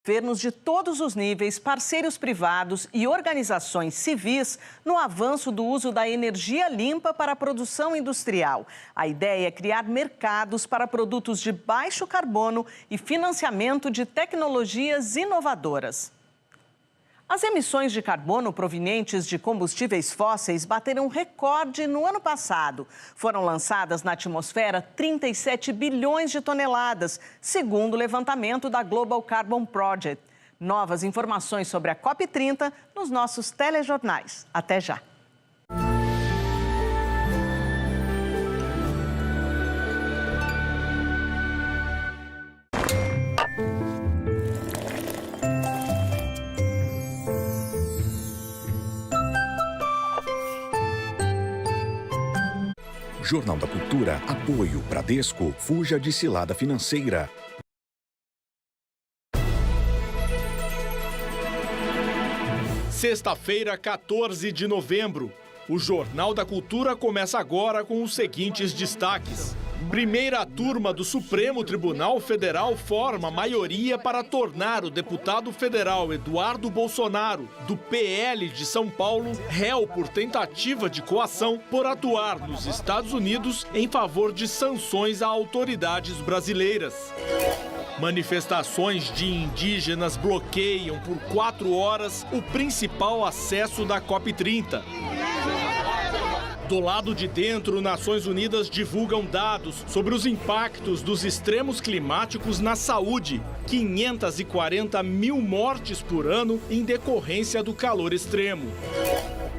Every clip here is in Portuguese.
Governos de todos os níveis, parceiros privados e organizações civis no avanço do uso da energia limpa para a produção industrial. A ideia é criar mercados para produtos de baixo carbono e financiamento de tecnologias inovadoras. As emissões de carbono provenientes de combustíveis fósseis bateram recorde no ano passado. Foram lançadas na atmosfera 37 bilhões de toneladas, segundo o levantamento da Global Carbon Project. Novas informações sobre a COP30 nos nossos telejornais. Até já! Jornal da Cultura, apoio Bradesco, fuja de cilada financeira. Sexta-feira, 14 de novembro. O Jornal da Cultura começa agora com os seguintes destaques. Primeira turma do Supremo Tribunal Federal forma maioria para tornar o deputado federal Eduardo Bolsonaro, do PL de São Paulo, réu por tentativa de coação por atuar nos Estados Unidos em favor de sanções a autoridades brasileiras. Manifestações de indígenas bloqueiam por 4 horas o principal acesso da COP30. Do lado de dentro, Nações Unidas divulgam dados sobre os impactos dos extremos climáticos na saúde. 540 mil mortes por ano em decorrência do calor extremo.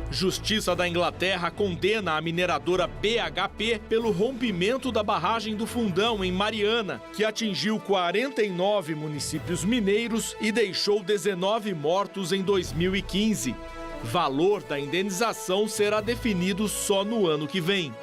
Justiça da Inglaterra condena a mineradora BHP pelo rompimento da barragem do Fundão, em Mariana, que atingiu 49 municípios mineiros e deixou 19 mortos em 2015. Valor da indenização será definido só no ano que vem.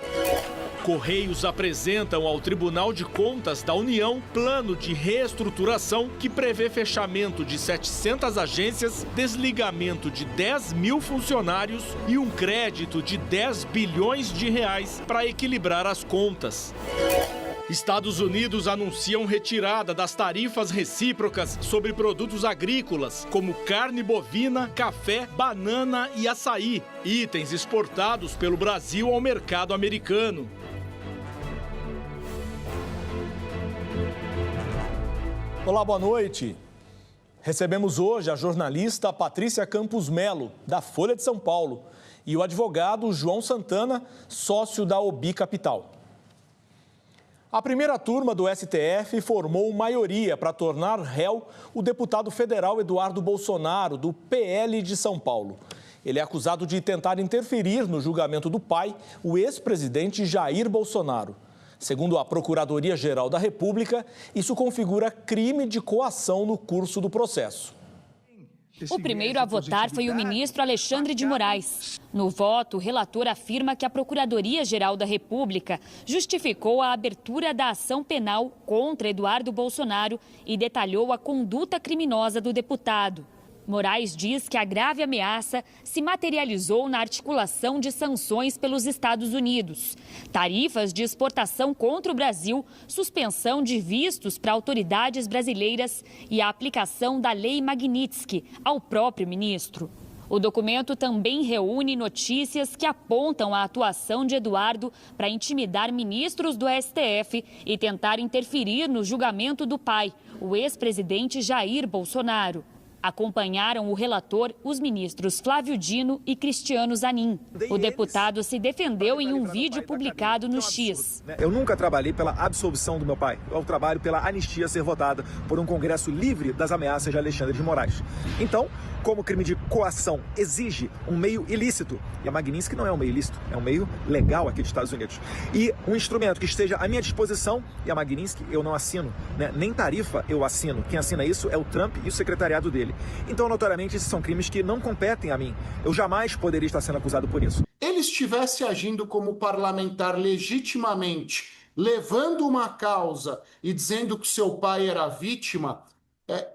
Correios apresentam ao Tribunal de Contas da União plano de reestruturação que prevê fechamento de 700 agências, desligamento de 10 mil funcionários e um crédito de 10 bilhões de reais para equilibrar as contas. Estados Unidos anunciam retirada das tarifas recíprocas sobre produtos agrícolas, como carne bovina, café, banana e açaí, itens exportados pelo Brasil ao mercado americano. Olá, boa noite. Recebemos hoje a jornalista Patrícia Campos Melo, da Folha de São Paulo, e o advogado João Santana, sócio da Obi Capital. A primeira turma do STF formou maioria para tornar réu o deputado federal Eduardo Bolsonaro, do PL de São Paulo. Ele é acusado de tentar interferir no julgamento do pai, o ex-presidente Jair Bolsonaro. Segundo a Procuradoria-Geral da República, isso configura crime de coação no curso do processo. O primeiro a votar foi o ministro Alexandre de Moraes. No voto, o relator afirma que a Procuradoria-Geral da República justificou a abertura da ação penal contra Eduardo Bolsonaro e detalhou a conduta criminosa do deputado. Moraes diz que a grave ameaça se materializou na articulação de sanções pelos Estados Unidos, tarifas de exportação contra o Brasil, suspensão de vistos para autoridades brasileiras e a aplicação da Lei Magnitsky ao próprio ministro. O documento também reúne notícias que apontam a atuação de Eduardo para intimidar ministros do STF e tentar interferir no julgamento do pai, o ex-presidente Jair Bolsonaro. Acompanharam o relator os ministros Flávio Dino e Cristiano Zanin. O deputado se defendeu em um vídeo publicado no X. Eu nunca trabalhei pela absolvição do meu pai. Eu trabalho pela anistia a ser votada por um Congresso livre das ameaças de Alexandre de Moraes. Então, como crime de coação exige um meio ilícito, e a Magnitsky não é um meio ilícito, é um meio legal aqui dos Estados Unidos, e um instrumento que esteja à minha disposição, e a Magnitsky eu não assino, né? Nem tarifa eu assino. Quem assina isso é o Trump e o secretariado dele. Então, notoriamente, esses são crimes que não competem a mim. Eu jamais poderia estar sendo acusado por isso. Ele estivesse agindo como parlamentar legitimamente, levando uma causa e dizendo que seu pai era vítima,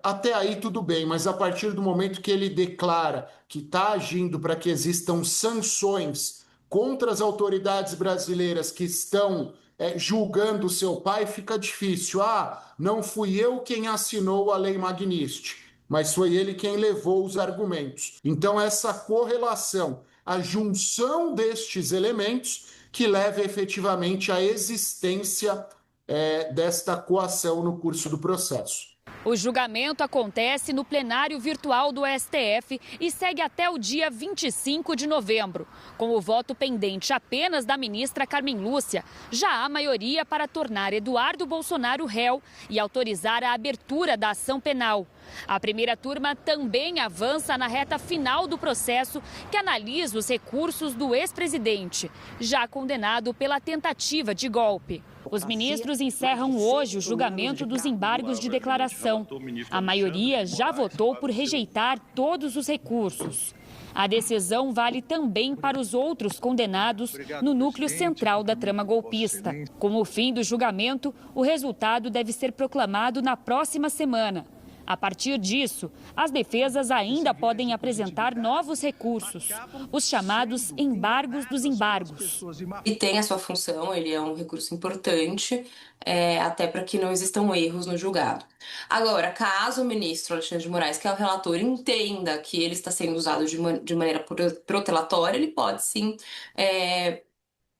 até aí tudo bem, mas a partir do momento que ele declara que está agindo para que existam sanções contra as autoridades brasileiras que estão julgando seu pai, fica difícil. Ah, não fui eu quem assinou a Lei Magnitsky. mas foi ele quem levou os argumentos. Então, essa correlação, a junção destes elementos que leva efetivamente à existência desta coação no curso do processo. O julgamento acontece no plenário virtual do STF e segue até o dia 25 de novembro. Com o voto pendente apenas da ministra Carmen Lúcia, já há maioria para tornar Eduardo Bolsonaro réu e autorizar a abertura da ação penal. A primeira turma também avança na reta final do processo, que analisa os recursos do ex-presidente, já condenado pela tentativa de golpe. Os ministros encerram hoje o julgamento dos embargos de declaração. A maioria já votou por rejeitar todos os recursos. A decisão vale também para os outros condenados no núcleo central da trama golpista. Com o fim do julgamento, o resultado deve ser proclamado na próxima semana. A partir disso, as defesas ainda podem apresentar novos recursos, os chamados embargos dos embargos. E tem a sua função, ele é um recurso importante, até para que não existam erros no julgado. Agora, caso o ministro Alexandre de Moraes, que é o relator, entenda que ele está sendo usado de maneira protelatória, ele pode sim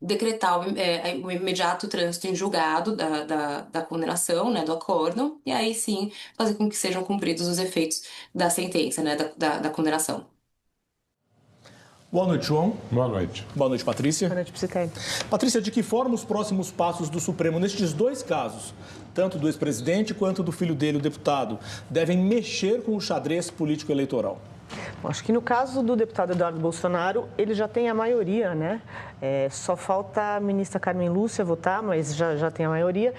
decretar o imediato trânsito em julgado da condenação, né, do acórdão, e aí sim fazer com que sejam cumpridos os efeitos da sentença, né, da condenação. Boa noite, João. Boa noite. Boa noite, Patrícia. Boa noite, Psicaí. Patrícia, de que forma os próximos passos do Supremo nestes dois casos, tanto do ex-presidente quanto do filho dele, o deputado, devem mexer com o xadrez político-eleitoral? Acho que no caso do deputado Eduardo Bolsonaro, ele já tem a maioria, né? Só falta a ministra Carmen Lúcia votar, mas já tem a maioria.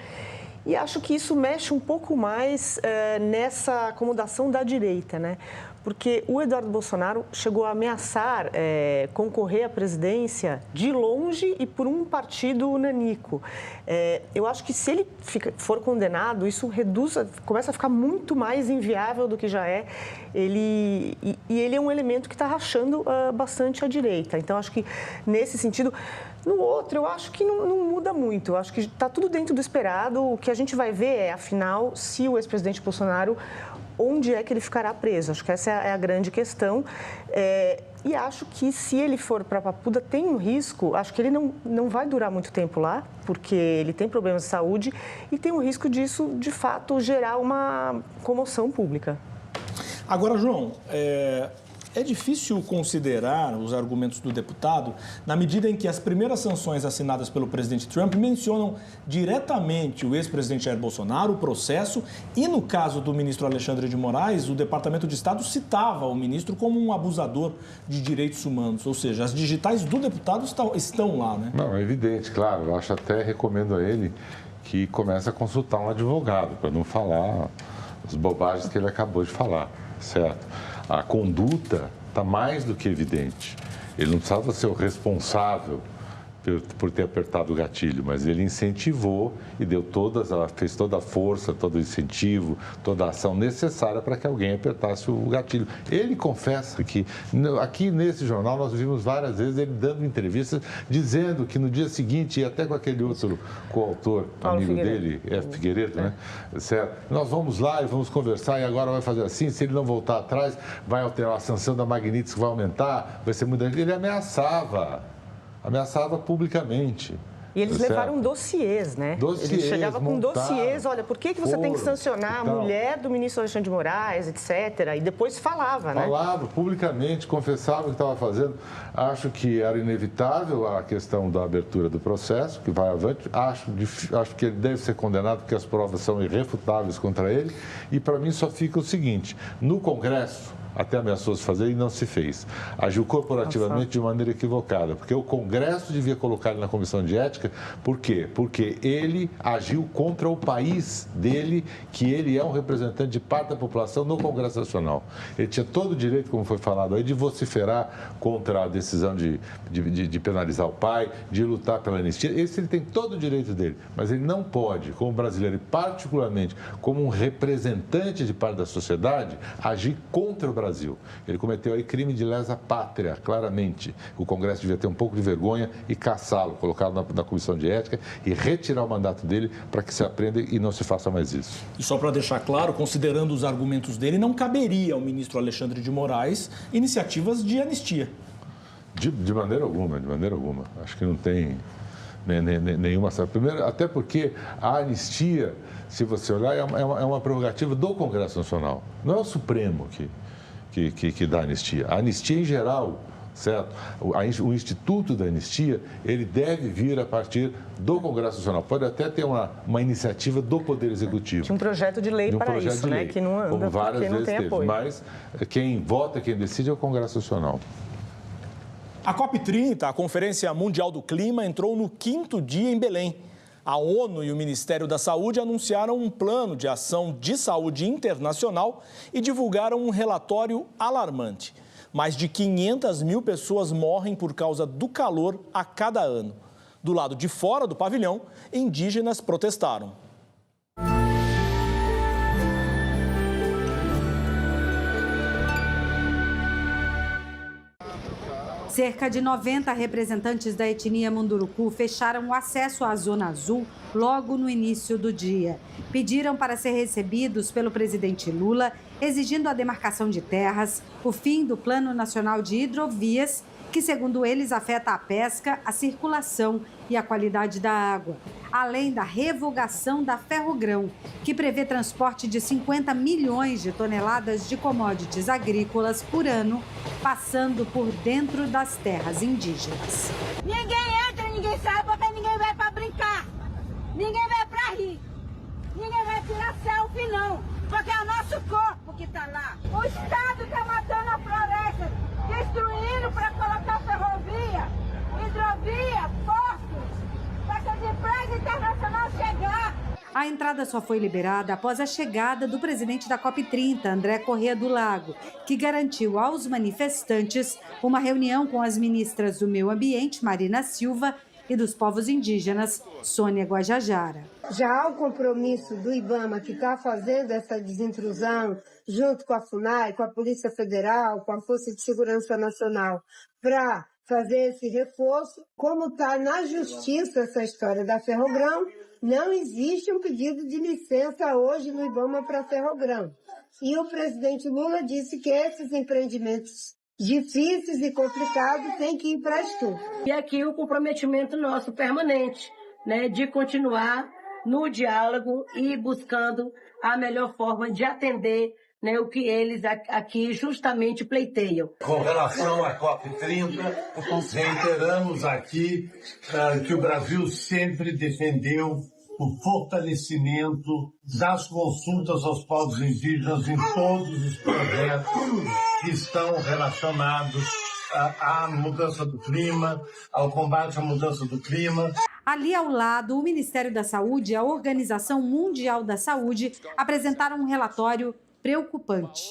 E acho que isso mexe um pouco mais nessa acomodação da direita, né? Porque o Eduardo Bolsonaro chegou a ameaçar concorrer à presidência de longe e por um partido nanico. Eu acho que se ele for condenado, isso começa a ficar muito mais inviável do que já é. Ele é um elemento que está rachando bastante a direita. Então, acho que nesse sentido... No outro, eu acho que não muda muito. Eu acho que está tudo dentro do esperado. O que a gente vai ver afinal, se o ex-presidente Bolsonaro, onde é que ele ficará preso. Acho que essa é a grande questão. E acho que se ele for para Papuda, tem um risco. Acho que ele não vai durar muito tempo lá, porque ele tem problemas de saúde e tem um risco disso, de fato, gerar uma comoção pública. Agora, João... É difícil considerar os argumentos do deputado na medida em que as primeiras sanções assinadas pelo presidente Trump mencionam diretamente o ex-presidente Jair Bolsonaro, o processo, e no caso do ministro Alexandre de Moraes, o Departamento de Estado citava o ministro como um abusador de direitos humanos. Ou seja, as digitais do deputado estão lá, né? Não, é evidente, claro. Eu até recomendo a ele que comece a consultar um advogado, para não falar as bobagens que ele acabou de falar, certo? A conduta está mais do que evidente. Ele não precisava ser o responsável por ter apertado o gatilho, mas ele incentivou e fez toda a força, todo o incentivo, toda a ação necessária para que alguém apertasse o gatilho. Ele confessa que, aqui nesse jornal, nós vimos várias vezes ele dando entrevistas, dizendo que no dia seguinte, e até com aquele outro coautor, amigo dele, Figueiredo, né? Certo? Nós vamos lá e vamos conversar, e agora vai fazer assim, se ele não voltar atrás, vai alterar a sanção da Magnitsky, vai aumentar, vai ser muito... Ele ameaçava publicamente. E eles levaram dossiês, né? Ele chegava com dossiês, olha, por que você tem que sancionar a mulher do ministro Alexandre de Moraes, etc. E depois falava, né? Falava publicamente, confessava o que estava fazendo. Acho que era inevitável a questão da abertura do processo, que vai avante. Acho que ele deve ser condenado porque as provas são irrefutáveis contra ele. E para mim só fica o seguinte, no Congresso, até ameaçou se fazer e não se fez. Agiu corporativamente de maneira equivocada, porque o Congresso devia colocar ele na comissão de ética. Por quê? Porque ele agiu contra o país dele, que ele é um representante de parte da população no Congresso Nacional. Ele tinha todo o direito, como foi falado aí, de vociferar contra a decisão de penalizar o pai, de lutar pela anistia. Esse ele tem todo o direito dele, mas ele não pode, como brasileiro e particularmente como um representante de parte da sociedade, agir contra o Brasil Brasil. Ele cometeu aí crime de lesa pátria, claramente. O Congresso devia ter um pouco de vergonha e caçá-lo, colocá-lo na Comissão de Ética e retirar o mandato dele para que se aprenda e não se faça mais isso. E só para deixar claro, considerando os argumentos dele, não caberia ao ministro Alexandre de Moraes iniciativas de anistia. De maneira alguma, de maneira alguma. Acho que não tem nenhuma... Primeiro, até porque a anistia, se você olhar, é uma prerrogativa do Congresso Nacional. Não é o Supremo que dá anistia. A anistia, em geral, certo? O Instituto da Anistia, ele deve vir a partir do Congresso Nacional. Pode até ter uma iniciativa do Poder Executivo. Tinha um projeto de lei para isso, né? Que não anda, como várias porque não vezes tem teve. apoio. Mas quem vota, quem decide é o Congresso Nacional. A COP30, a Conferência Mundial do Clima, entrou no 5º dia em Belém. A ONU e o Ministério da Saúde anunciaram um plano de ação de saúde internacional e divulgaram um relatório alarmante. Mais de 500 mil pessoas morrem por causa do calor a cada ano. Do lado de fora do pavilhão, indígenas protestaram. Cerca de 90 representantes da etnia Munduruku fecharam o acesso à Zona Azul logo no início do dia. Pediram para ser recebidos pelo presidente Lula, exigindo a demarcação de terras, o fim do Plano Nacional de Hidrovias, que, segundo eles, afeta a pesca, a circulação e a qualidade da água, além da revogação da Ferrogrão, que prevê transporte de 50 milhões de toneladas de commodities agrícolas por ano, passando por dentro das terras indígenas. Ninguém entra, ninguém sai, porque ninguém vai para brincar, ninguém vai para rir, ninguém vai tirar selfie não, porque é o nosso corpo que está lá. O Estado está matando a floresta, destruindo para colocar ferrovia, hidrovia, portos, para que as empresas internacionais chegar. A entrada só foi liberada após a chegada do presidente da COP30, André Corrêa do Lago, que garantiu aos manifestantes uma reunião com as ministras do Meio Ambiente, Marina Silva, e dos povos indígenas, Sônia Guajajara. Já há o compromisso do IBAMA, que está fazendo essa desintrusão, junto com a FUNAI, com a Polícia Federal, com a Força de Segurança Nacional, para fazer esse reforço. Como está na justiça essa história da Ferrogrão, não existe um pedido de licença hoje no IBAMA para a Ferrogrão. E o presidente Lula disse que esses empreendimentos difíceis e complicados têm que ir para estudo. E aqui o comprometimento nosso permanente, né, de continuar no diálogo e buscando a melhor forma de atender, né, o que eles aqui justamente pleiteiam. Com relação à COP30, reiteramos aqui que o Brasil sempre defendeu o fortalecimento das consultas aos povos indígenas em todos os projetos que estão relacionados à mudança do clima, ao combate à mudança do clima. Ali ao lado, o Ministério da Saúde e a Organização Mundial da Saúde apresentaram um relatório preocupante.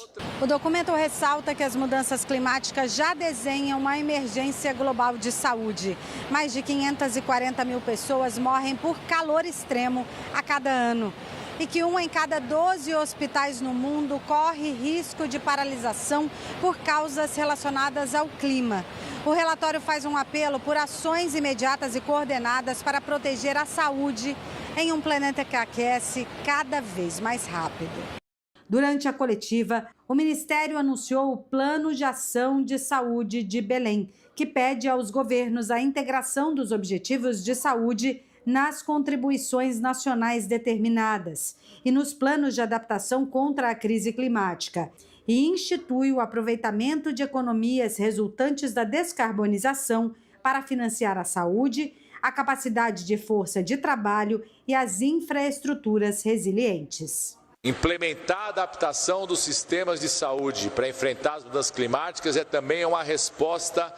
O documento ressalta que as mudanças climáticas já desenham uma emergência global de saúde. Mais de 540 mil pessoas morrem por calor extremo a cada ano. E que 1 em cada 12 hospitais no mundo corre risco de paralisação por causas relacionadas ao clima. O relatório faz um apelo por ações imediatas e coordenadas para proteger a saúde em um planeta que aquece cada vez mais rápido. Durante a coletiva, o Ministério anunciou o Plano de Ação de Saúde de Belém, que pede aos governos a integração dos objetivos de saúde nas contribuições nacionais determinadas e nos planos de adaptação contra a crise climática, e institui o aproveitamento de economias resultantes da descarbonização para financiar a saúde, a capacidade de força de trabalho e as infraestruturas resilientes. Implementar a adaptação dos sistemas de saúde para enfrentar as mudanças climáticas é também uma resposta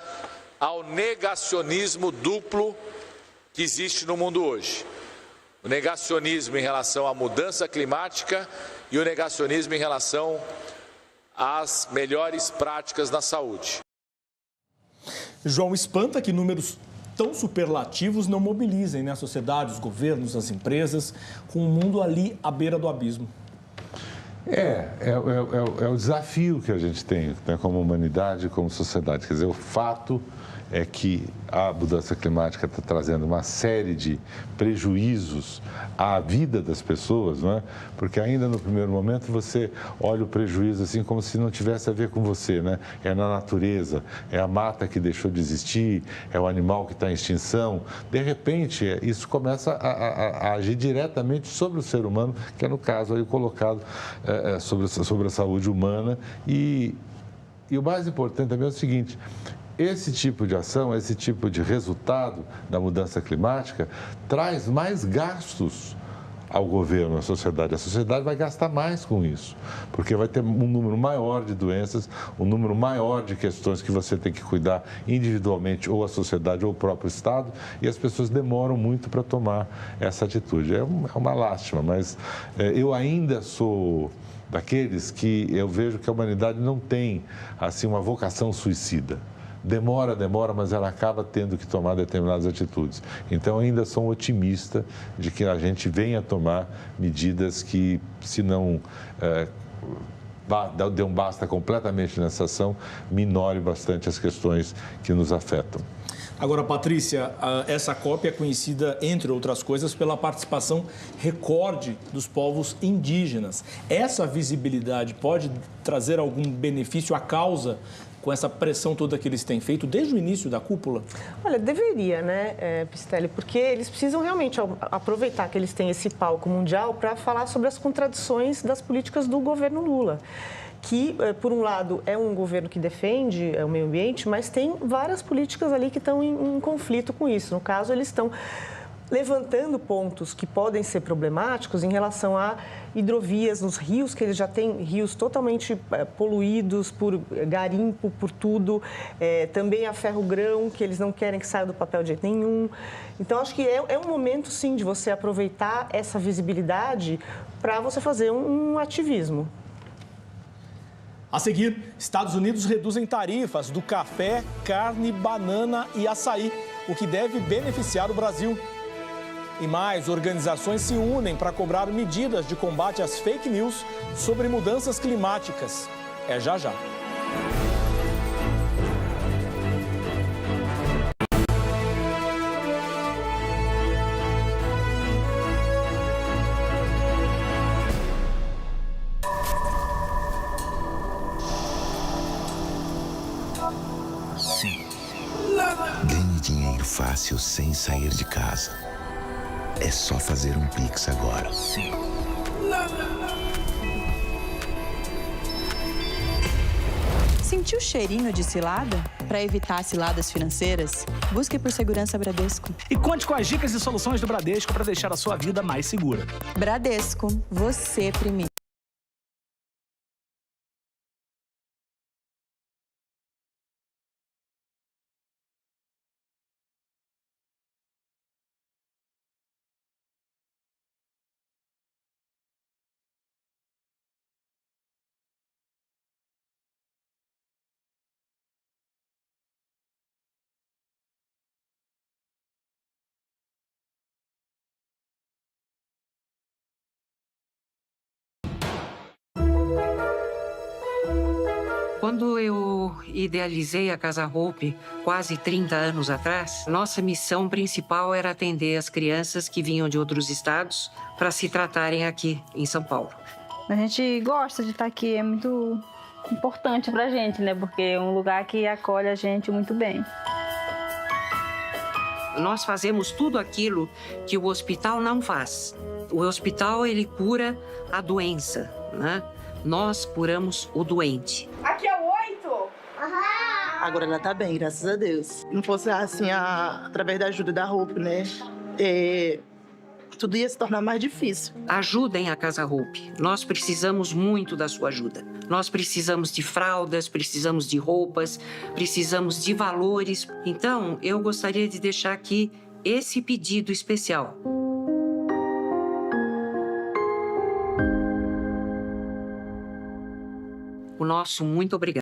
ao negacionismo duplo que existe no mundo hoje. O negacionismo em relação à mudança climática e o negacionismo em relação às melhores práticas na saúde. João, espanta que números tão superlativos não mobilizem a sociedade, os governos, as empresas, com o mundo ali à beira do abismo. É o desafio que a gente tem, né, como humanidade, como sociedade. Quer dizer, o fato é que a mudança climática está trazendo uma série de prejuízos à vida das pessoas, não é? Porque ainda no primeiro momento você olha o prejuízo assim como se não tivesse a ver com você, né? É na natureza, é a mata que deixou de existir, é o animal que está em extinção. De repente, isso começa a agir diretamente sobre o ser humano, que é no caso aí colocado sobre a saúde humana. E o mais importante também é o seguinte: esse tipo de ação, esse tipo de resultado da mudança climática traz mais gastos ao governo, à sociedade. A sociedade vai gastar mais com isso, porque vai ter um número maior de doenças, um número maior de questões que você tem que cuidar individualmente, ou a sociedade ou o próprio Estado, e as pessoas demoram muito para tomar essa atitude. É uma lástima, mas eu ainda sou daqueles que eu vejo que a humanidade não tem assim uma vocação suicida. Demora, mas ela acaba tendo que tomar determinadas atitudes. Então, ainda sou otimista de que a gente venha tomar medidas que, se não dê um basta completamente nessa ação, minore bastante as questões que nos afetam. Agora, Patrícia, essa COP é conhecida, entre outras coisas, pela participação recorde dos povos indígenas. Essa visibilidade pode trazer algum benefício à causa com essa pressão toda que eles têm feito desde o início da cúpula? Olha, deveria, né, Pistelli? Porque eles precisam realmente aproveitar que eles têm esse palco mundial para falar sobre as contradições das políticas do governo Lula, que, por um lado, é um governo que defende o meio ambiente, mas tem várias políticas ali que estão em conflito com isso. No caso, eles estão levantando pontos que podem ser problemáticos em relação a hidrovias nos rios, que eles já têm rios totalmente poluídos por garimpo, por tudo. Também a ferro-grão, que eles não querem que saia do papel de jeito nenhum. Então, acho que é um momento, sim, de você aproveitar essa visibilidade para você fazer um ativismo. A seguir, Estados Unidos reduzem tarifas do café, carne, banana e açaí, o que deve beneficiar o Brasil. E mais, organizações se unem para cobrar medidas de combate às fake news sobre mudanças climáticas. É já já. Ganhe dinheiro fácil sem sair de casa. É só fazer um Pix agora. Sentiu o cheirinho de cilada? Para evitar ciladas financeiras, busque por Segurança Bradesco. E conte com as dicas e soluções do Bradesco para deixar a sua vida mais segura. Bradesco, você primeiro. Quando eu idealizei a Casa Hope, quase 30 anos atrás, nossa missão principal era atender as crianças que vinham de outros estados para se tratarem aqui em São Paulo. A gente gosta de estar aqui, é muito importante para a gente, né? Porque é um lugar que acolhe a gente muito bem. Nós fazemos tudo aquilo que o hospital não faz. O hospital, ele cura a doença, né? Nós curamos o doente. Aqui é o 8? Agora ela tá bem, graças a Deus. Não fosse assim, através da ajuda da Hope, né? Tudo ia se tornar mais difícil. Ajudem a Casa Hope. Nós precisamos muito da sua ajuda. Nós precisamos de fraldas, precisamos de roupas, precisamos de valores. Então, eu gostaria de deixar aqui esse pedido especial. O nosso muito obrigado.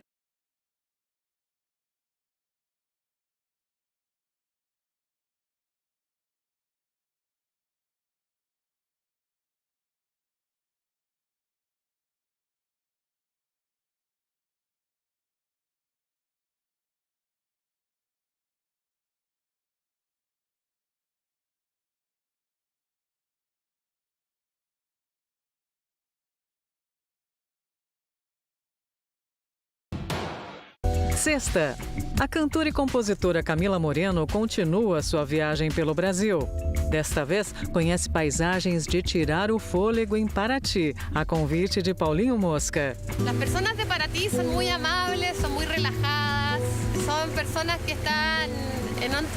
Sexta, a cantora e compositora Camila Moreno continua sua viagem pelo Brasil. Desta vez, conhece paisagens de tirar o fôlego em Paraty, a convite de Paulinho Mosca. As pessoas de Paraty são muito amáveis, são muito relajadas, são pessoas que estão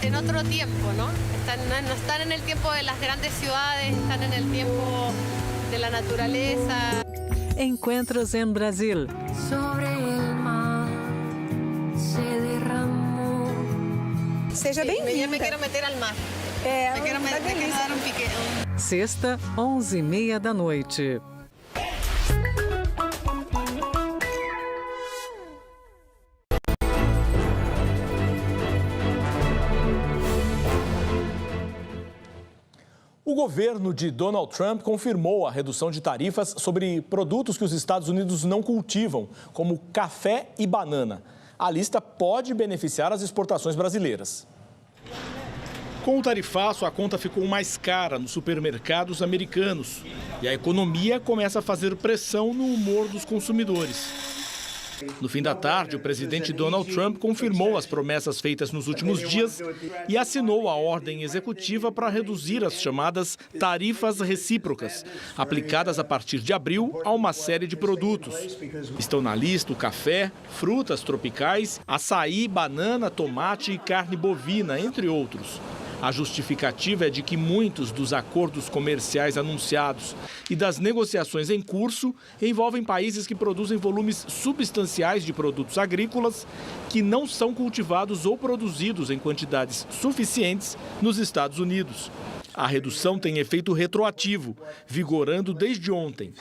em outro tempo, não? Não estão no tempo das grandes cidades, estão no tempo da natureza. Encontros em Brasil. Sobre o mar se derramou. Seja bem-vinda. Eu me quero meter ao mar. Me quero dar um pique. Sexta, 11h30 da noite. O governo de Donald Trump confirmou a redução de tarifas sobre produtos que os Estados Unidos não cultivam, como café e banana. A lista pode beneficiar as exportações brasileiras. Com o tarifaço, a conta ficou mais cara nos supermercados americanos. E a economia começa a fazer pressão no humor dos consumidores. No fim da tarde, o presidente Donald Trump confirmou as promessas feitas nos últimos dias e assinou a ordem executiva para reduzir as chamadas tarifas recíprocas, aplicadas a partir de abril a uma série de produtos. Estão na lista o café, frutas tropicais, açaí, banana, tomate e carne bovina, entre outros. A justificativa é de que muitos dos acordos comerciais anunciados e das negociações em curso envolvem países que produzem volumes substanciais de produtos agrícolas que não são cultivados ou produzidos em quantidades suficientes nos Estados Unidos. A redução tem efeito retroativo, vigorando desde ontem.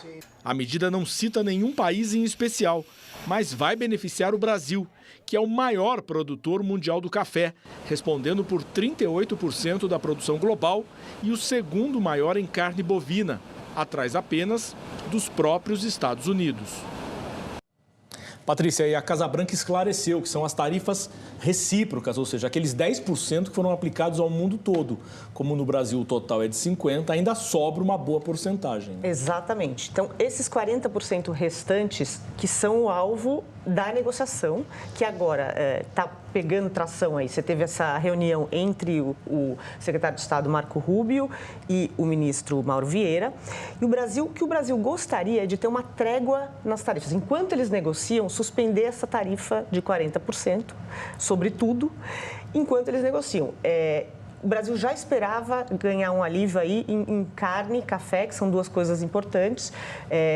A medida não cita nenhum país em especial, mas vai beneficiar o Brasil, que é o maior produtor mundial do café, respondendo por 38% da produção global e o segundo maior em carne bovina, atrás apenas dos próprios Estados Unidos. Patrícia, e a Casa Branca esclareceu que são as tarifas recíprocas, ou seja, aqueles 10% que foram aplicados ao mundo todo. Como no Brasil o total é de 50%, ainda sobra uma boa porcentagem. Exatamente. Então, esses 40% restantes que são o alvo da negociação, que agora está pegando tração aí. Você teve essa reunião entre o secretário de Estado, Marco Rubio, e o ministro Mauro Vieira. E o que o Brasil gostaria é de ter uma trégua nas tarifas. Enquanto eles negociam, suspender essa tarifa de 40% sobre tudo, enquanto eles negociam. O Brasil já esperava ganhar um alívio aí em carne e café, que são duas coisas importantes.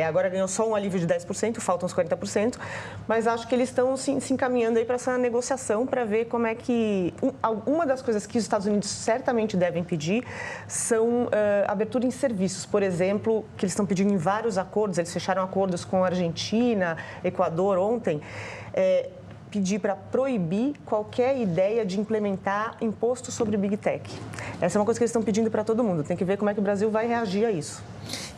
Agora ganhou só um alívio de 10%, faltam os 40%, mas acho que eles estão se encaminhando aí para essa negociação para ver como é que... Uma das coisas que os Estados Unidos certamente devem pedir são abertura em serviços, por exemplo, que eles estão pedindo em vários acordos, eles fecharam acordos com a Argentina, Equador ontem, pedir para proibir qualquer ideia de implementar imposto sobre Big Tech. Essa é uma coisa que eles estão pedindo para todo mundo. Tem que ver como é que o Brasil vai reagir a isso.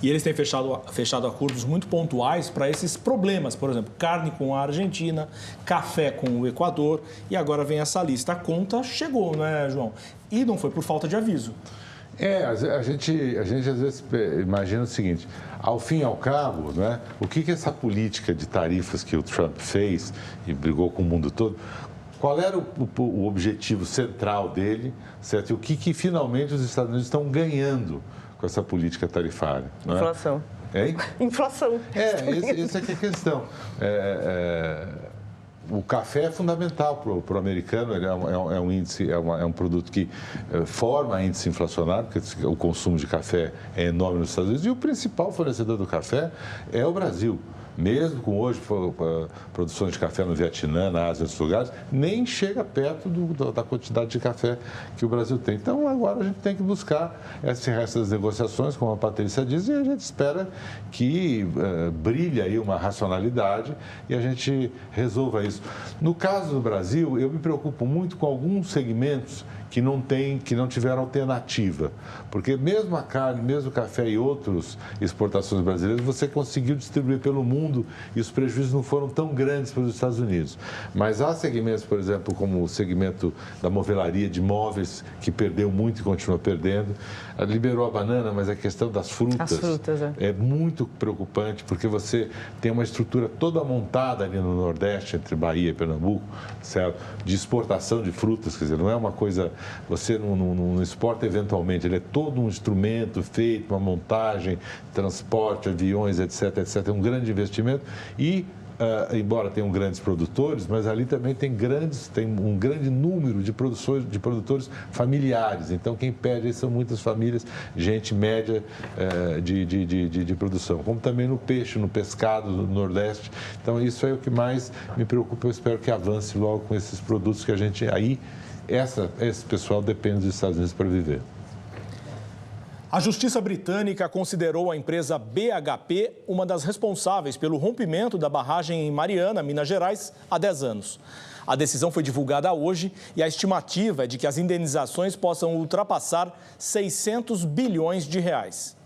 E eles têm fechado acordos muito pontuais para esses problemas. Por exemplo, carne com a Argentina, café com o Equador e agora vem essa lista. A conta chegou, né, João? E não foi por falta de aviso. A gente às vezes imagina o seguinte, ao fim e ao cabo, né, o que essa política de tarifas que o Trump fez e brigou com o mundo todo, qual era o objetivo central dele, certo? E o que finalmente os Estados Unidos estão ganhando com essa política tarifária? Não é? Inflação. Hein? Inflação. Essa é que é a questão. O café é fundamental para o americano, ele é um índice, é um produto que forma índice inflacionário, porque o consumo de café é enorme nos Estados Unidos, e o principal fornecedor do café é o Brasil. Mesmo com hoje produções de café no Vietnã, na Ásia e outros lugares, nem chega perto da quantidade de café que o Brasil tem. Então, agora a gente tem que buscar esse resto das negociações, como a Patrícia diz, e a gente espera que brilhe aí uma racionalidade e a gente resolva isso. No caso do Brasil, eu me preocupo muito com alguns segmentos que não tiveram alternativa. Porque mesmo a carne, mesmo o café e outras exportações brasileiras, você conseguiu distribuir pelo mundo mundo e os prejuízos não foram tão grandes para os Estados Unidos. Mas há segmentos, por exemplo, como o segmento da movelaria de móveis, que perdeu muito e continua perdendo. Liberou a banana, mas a questão das frutas, é muito preocupante, porque você tem uma estrutura toda montada ali no Nordeste, entre Bahia e Pernambuco, certo? De exportação de frutas, quer dizer, não é uma coisa, você não exporta eventualmente, ele é todo um instrumento feito, uma montagem, transporte, aviões, etc, etc. É um grande investimento e, embora tenham grandes produtores, mas ali também tem um grande número de produtores familiares. Então, quem perde são muitas famílias, gente média de produção. Como também no peixe, no pescado, no Nordeste. Então, isso é o que mais me preocupa. Eu espero que avance logo com esses produtos que a gente... Aí, esse pessoal depende dos Estados Unidos para viver. A Justiça Britânica considerou a empresa BHP uma das responsáveis pelo rompimento da barragem em Mariana, Minas Gerais, há 10 anos. A decisão foi divulgada hoje e a estimativa é de que as indenizações possam ultrapassar 600 bilhões de reais.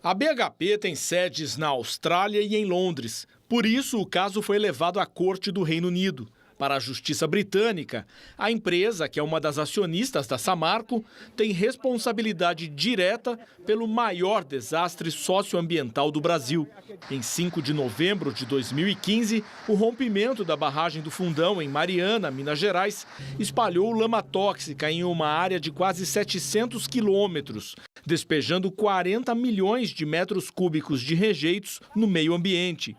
A BHP tem sedes na Austrália e em Londres. Por isso, o caso foi levado à Corte do Reino Unido. Para a Justiça Britânica, a empresa, que é uma das acionistas da Samarco, tem responsabilidade direta pelo maior desastre socioambiental do Brasil. Em 5 de novembro de 2015, o rompimento da barragem do Fundão, em Mariana, Minas Gerais, espalhou lama tóxica em uma área de quase 700 quilômetros, despejando 40 milhões de metros cúbicos de rejeitos no meio ambiente.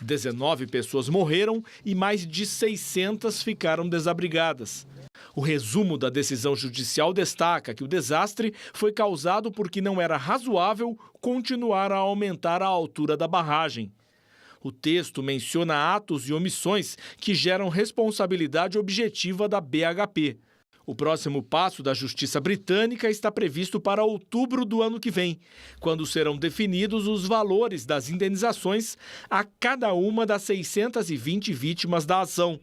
19 pessoas morreram e mais de 600 ficaram desabrigadas. O resumo da decisão judicial destaca que o desastre foi causado porque não era razoável continuar a aumentar a altura da barragem. O texto menciona atos e omissões que geram responsabilidade objetiva da BHP. O próximo passo da Justiça Britânica está previsto para outubro do ano que vem, quando serão definidos os valores das indenizações a cada uma das 620 vítimas da ação.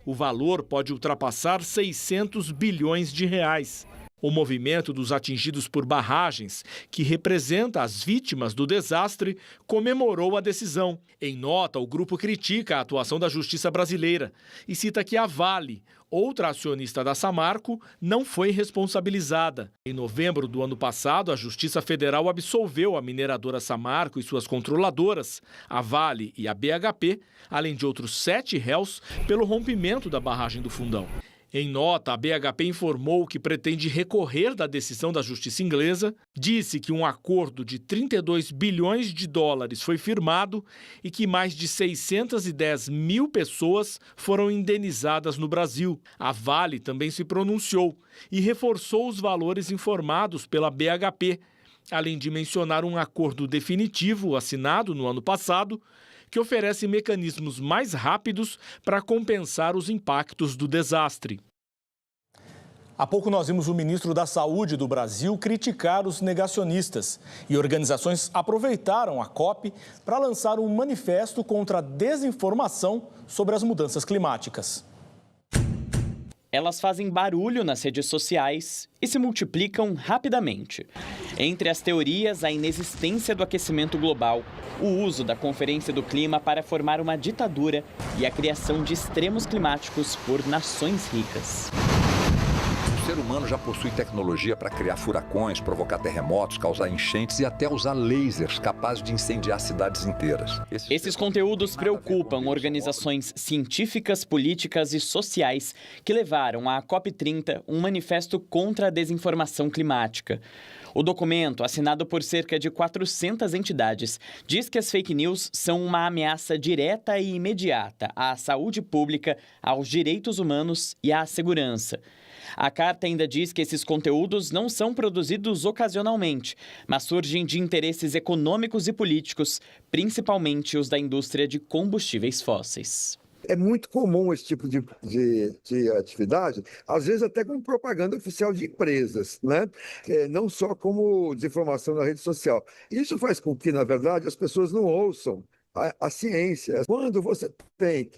O valor pode ultrapassar 600 bilhões de reais. O movimento dos atingidos por barragens, que representa as vítimas do desastre, comemorou a decisão. Em nota, o grupo critica a atuação da justiça brasileira e cita que a Vale, outra acionista da Samarco, não foi responsabilizada. Em novembro do ano passado, a Justiça Federal absolveu a mineradora Samarco e suas controladoras, a Vale e a BHP, além de outros 7 réus, pelo rompimento da barragem do Fundão. Em nota, a BHP informou que pretende recorrer da decisão da justiça inglesa, disse que um acordo de 32 bilhões de dólares foi firmado e que mais de 610 mil pessoas foram indenizadas no Brasil. A Vale também se pronunciou e reforçou os valores informados pela BHP, além de mencionar um acordo definitivo assinado no ano passado, que oferece mecanismos mais rápidos para compensar os impactos do desastre. Há pouco nós vimos o ministro da Saúde do Brasil criticar os negacionistas e organizações aproveitaram a COP para lançar um manifesto contra a desinformação sobre as mudanças climáticas. Elas fazem barulho nas redes sociais e se multiplicam rapidamente. Entre as teorias, a inexistência do aquecimento global, o uso da Conferência do Clima para formar uma ditadura e a criação de extremos climáticos por nações ricas. O ser humano já possui tecnologia para criar furacões, provocar terremotos, causar enchentes e até usar lasers capazes de incendiar cidades inteiras. Esses conteúdos preocupam organizações científicas, políticas e sociais que levaram à COP30 um manifesto contra a desinformação climática. O documento, assinado por cerca de 400 entidades, diz que as fake news são uma ameaça direta e imediata à saúde pública, aos direitos humanos e à segurança. A carta ainda diz que esses conteúdos não são produzidos ocasionalmente, mas surgem de interesses econômicos e políticos, principalmente os da indústria de combustíveis fósseis. É muito comum esse tipo de atividade, às vezes até como propaganda oficial de empresas, né? Não só como desinformação na rede social. Isso faz com que, na verdade, as pessoas não ouçam a ciência. Quando você tem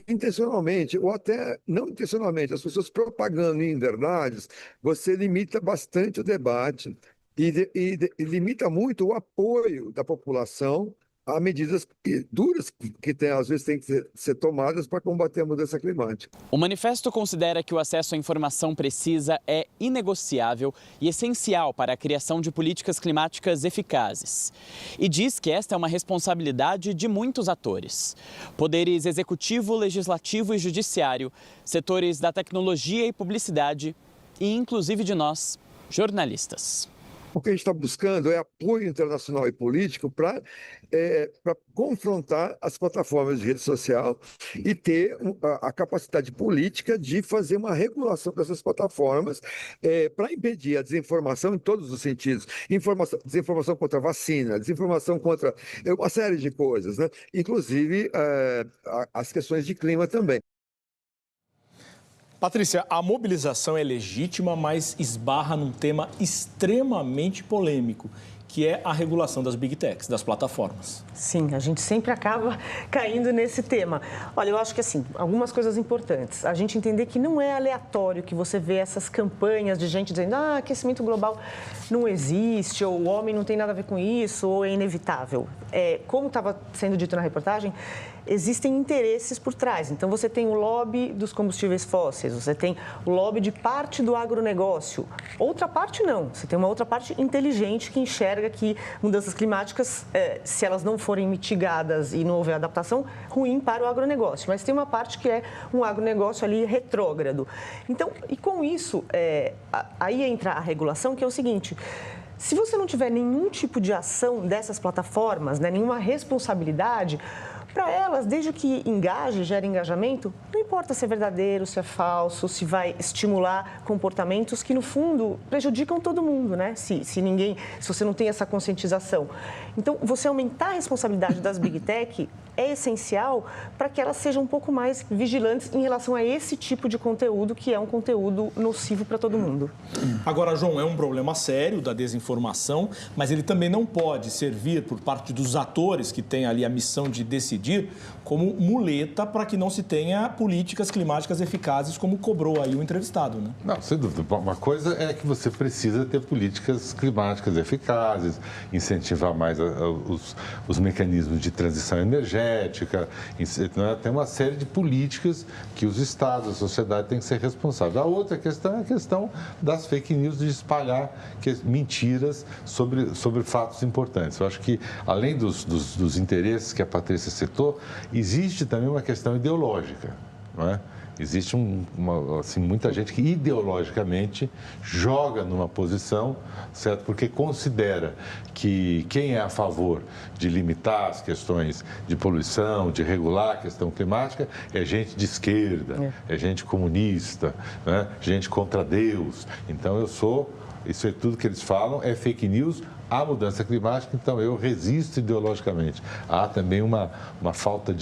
intencionalmente ou até não intencionalmente as pessoas propagando inverdades, você limita bastante o debate e limita muito o apoio da população há medidas duras que às vezes têm que ser tomadas para combater a mudança climática. O manifesto considera que o acesso à informação precisa é inegociável e essencial para a criação de políticas climáticas eficazes. E diz que esta é uma responsabilidade de muitos atores: poderes executivo, legislativo e judiciário, setores da tecnologia e publicidade e inclusive de nós, jornalistas. O que a gente está buscando é apoio internacional e político para confrontar as plataformas de rede social e ter a capacidade política de fazer uma regulação dessas plataformas para impedir a desinformação em todos os sentidos. Desinformação contra a vacina, desinformação contra uma série de coisas, né? Inclusive as questões de clima também. Patrícia, a mobilização é legítima, mas esbarra num tema extremamente polêmico, que é a regulação das Big Techs, das plataformas. Sim, a gente sempre acaba caindo nesse tema. Olha, eu acho que assim, algumas coisas importantes. A gente entender que não é aleatório que você vê essas campanhas de gente dizendo aquecimento global não existe, ou o homem não tem nada a ver com isso, ou é inevitável. Como estava sendo dito na reportagem, existem interesses por trás. Então, você tem o lobby dos combustíveis fósseis, você tem o lobby de parte do agronegócio. Outra parte, não. Você tem uma outra parte inteligente que enxerga que mudanças climáticas, se elas não forem mitigadas e não houver adaptação, ruim para o agronegócio. Mas tem uma parte que é um agronegócio ali retrógrado. Então, e com isso, aí entra a regulação, que é o seguinte: se você não tiver nenhum tipo de ação dessas plataformas, né, nenhuma responsabilidade, para elas, desde que engaje, gere engajamento, não importa se é verdadeiro, se é falso, se vai estimular comportamentos que, no fundo, prejudicam todo mundo, né? Se você não tem essa conscientização. Então, você aumentar a responsabilidade das Big Tech é essencial para que elas sejam um pouco mais vigilantes em relação a esse tipo de conteúdo, que é um conteúdo nocivo para todo mundo. Agora, João, é um problema sério da desinformação, mas ele também não pode servir por parte dos atores que têm ali a missão de decidir como muleta para que não se tenha políticas climáticas eficazes, como cobrou aí o entrevistado, né? Não, sem dúvida. Uma coisa é que você precisa ter políticas climáticas eficazes, incentivar mais os mecanismos de transição energética, tem uma série de políticas que os estados, a sociedade têm que ser responsáveis. A outra questão é a questão das fake news, de espalhar mentiras sobre fatos importantes. Eu acho que, além dos interesses que a Patrícia citou, existe também uma questão ideológica, não é? Existe muita gente que ideologicamente joga numa posição, certo? Porque considera que quem é a favor de limitar as questões de poluição, de regular a questão climática, é gente de esquerda, é gente comunista, né? Gente contra Deus. Então isso é tudo que eles falam, é fake news. A mudança climática, então eu resisto ideologicamente. Há também uma falta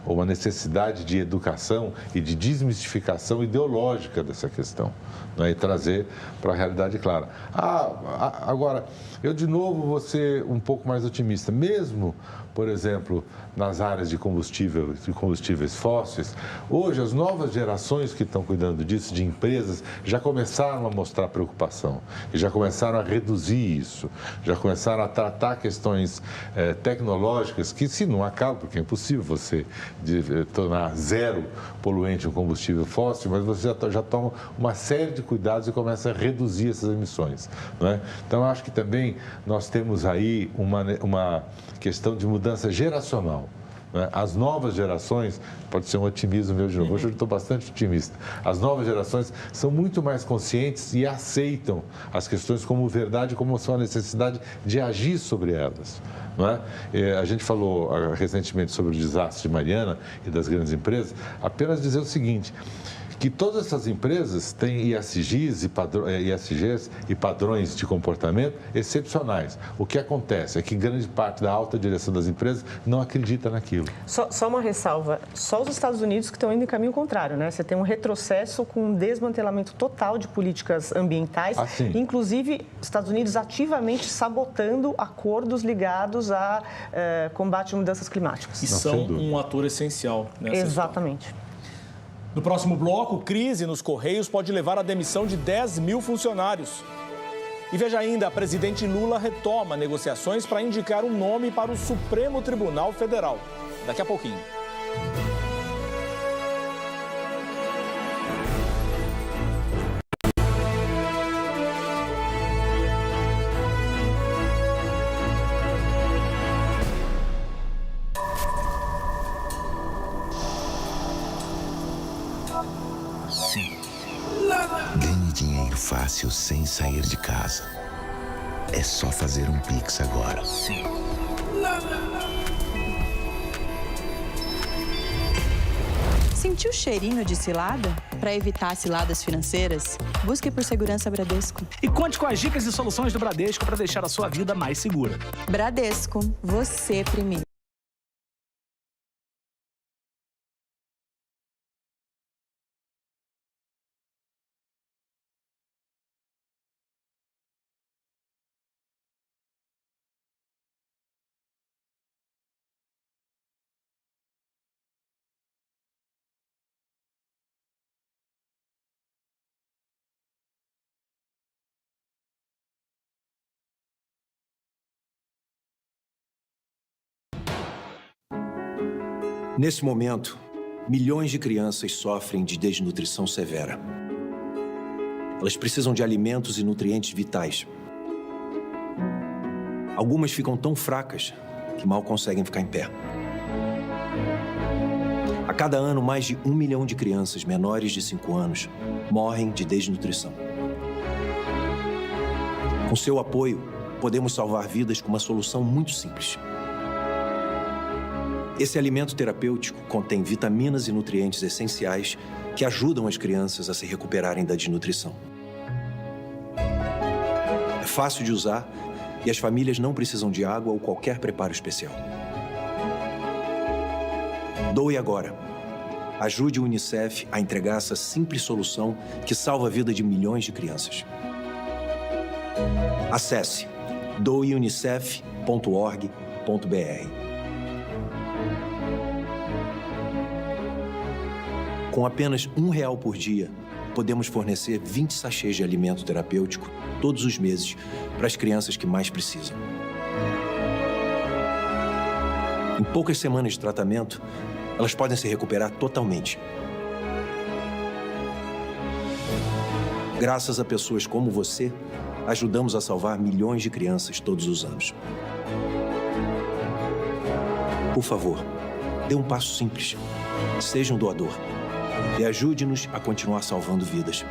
ou uma necessidade de educação e de desmistificação ideológica dessa questão, né? E trazer para a realidade clara. Agora, eu de novo vou ser um pouco mais otimista. Mesmo, por exemplo, nas áreas de combustíveis fósseis, hoje as novas gerações que estão cuidando disso, de empresas, já começaram a mostrar preocupação e já começaram a reduzir isso, já começaram a tratar questões tecnológicas que, se não acabam, porque é impossível você tornar zero poluente um combustível fóssil, mas você já toma uma série de cuidados e começa a reduzir essas emissões, não é? Então, acho que também nós temos aí uma questão de mudança geracional. As novas gerações, pode ser um otimismo meu de novo, hoje eu estou bastante otimista, as novas gerações são muito mais conscientes e aceitam as questões como verdade, como sua necessidade de agir sobre elas. Não é? A gente falou recentemente sobre o desastre de Mariana e das grandes empresas, apenas dizer o seguinte: que todas essas empresas têm ESGs e padrões de comportamento excepcionais. O que acontece é que grande parte da alta direção das empresas não acredita naquilo. Só uma ressalva, só os Estados Unidos que estão indo em caminho contrário, né? Você tem um retrocesso com um desmantelamento total de políticas ambientais, inclusive Estados Unidos ativamente sabotando acordos ligados a combate a mudanças climáticas. E são um ator essencial nessa Exatamente. História. No próximo bloco, crise nos Correios pode levar à demissão de 10 mil funcionários. E veja ainda, a presidente Lula retoma negociações para indicar um nome para o Supremo Tribunal Federal. Daqui a pouquinho. Ganhe dinheiro fácil sem sair de casa. É só fazer um Pix agora. Sentiu cheirinho de cilada? Para evitar ciladas financeiras, busque por Segurança Bradesco. E conte com as dicas e soluções do Bradesco para deixar a sua vida mais segura. Bradesco, você primeiro. Nesse momento, milhões de crianças sofrem de desnutrição severa. Elas precisam de alimentos e nutrientes vitais. Algumas ficam tão fracas que mal conseguem ficar em pé. A cada ano, mais de 1 milhão de crianças menores de 5 anos morrem de desnutrição. Com seu apoio, podemos salvar vidas com uma solução muito simples. Esse alimento terapêutico contém vitaminas e nutrientes essenciais que ajudam as crianças a se recuperarem da desnutrição. É fácil de usar e as famílias não precisam de água ou qualquer preparo especial. Doe agora. Ajude o Unicef a entregar essa simples solução que salva a vida de milhões de crianças. Acesse doeunicef.org.br. Com apenas R$1 por dia, podemos fornecer 20 sachês de alimento terapêutico todos os meses para as crianças que mais precisam. Em poucas semanas de tratamento, elas podem se recuperar totalmente. Graças a pessoas como você, ajudamos a salvar milhões de crianças todos os anos. Por favor, dê um passo simples. Seja um doador. E ajude-nos a continuar salvando vidas.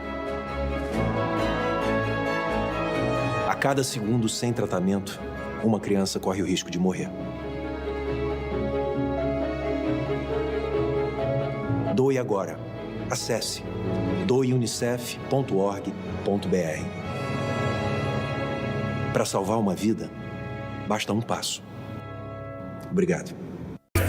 A cada segundo sem tratamento, uma criança corre o risco de morrer. Doe agora. Acesse doeunicef.org.br. Para salvar uma vida, basta um passo. Obrigado.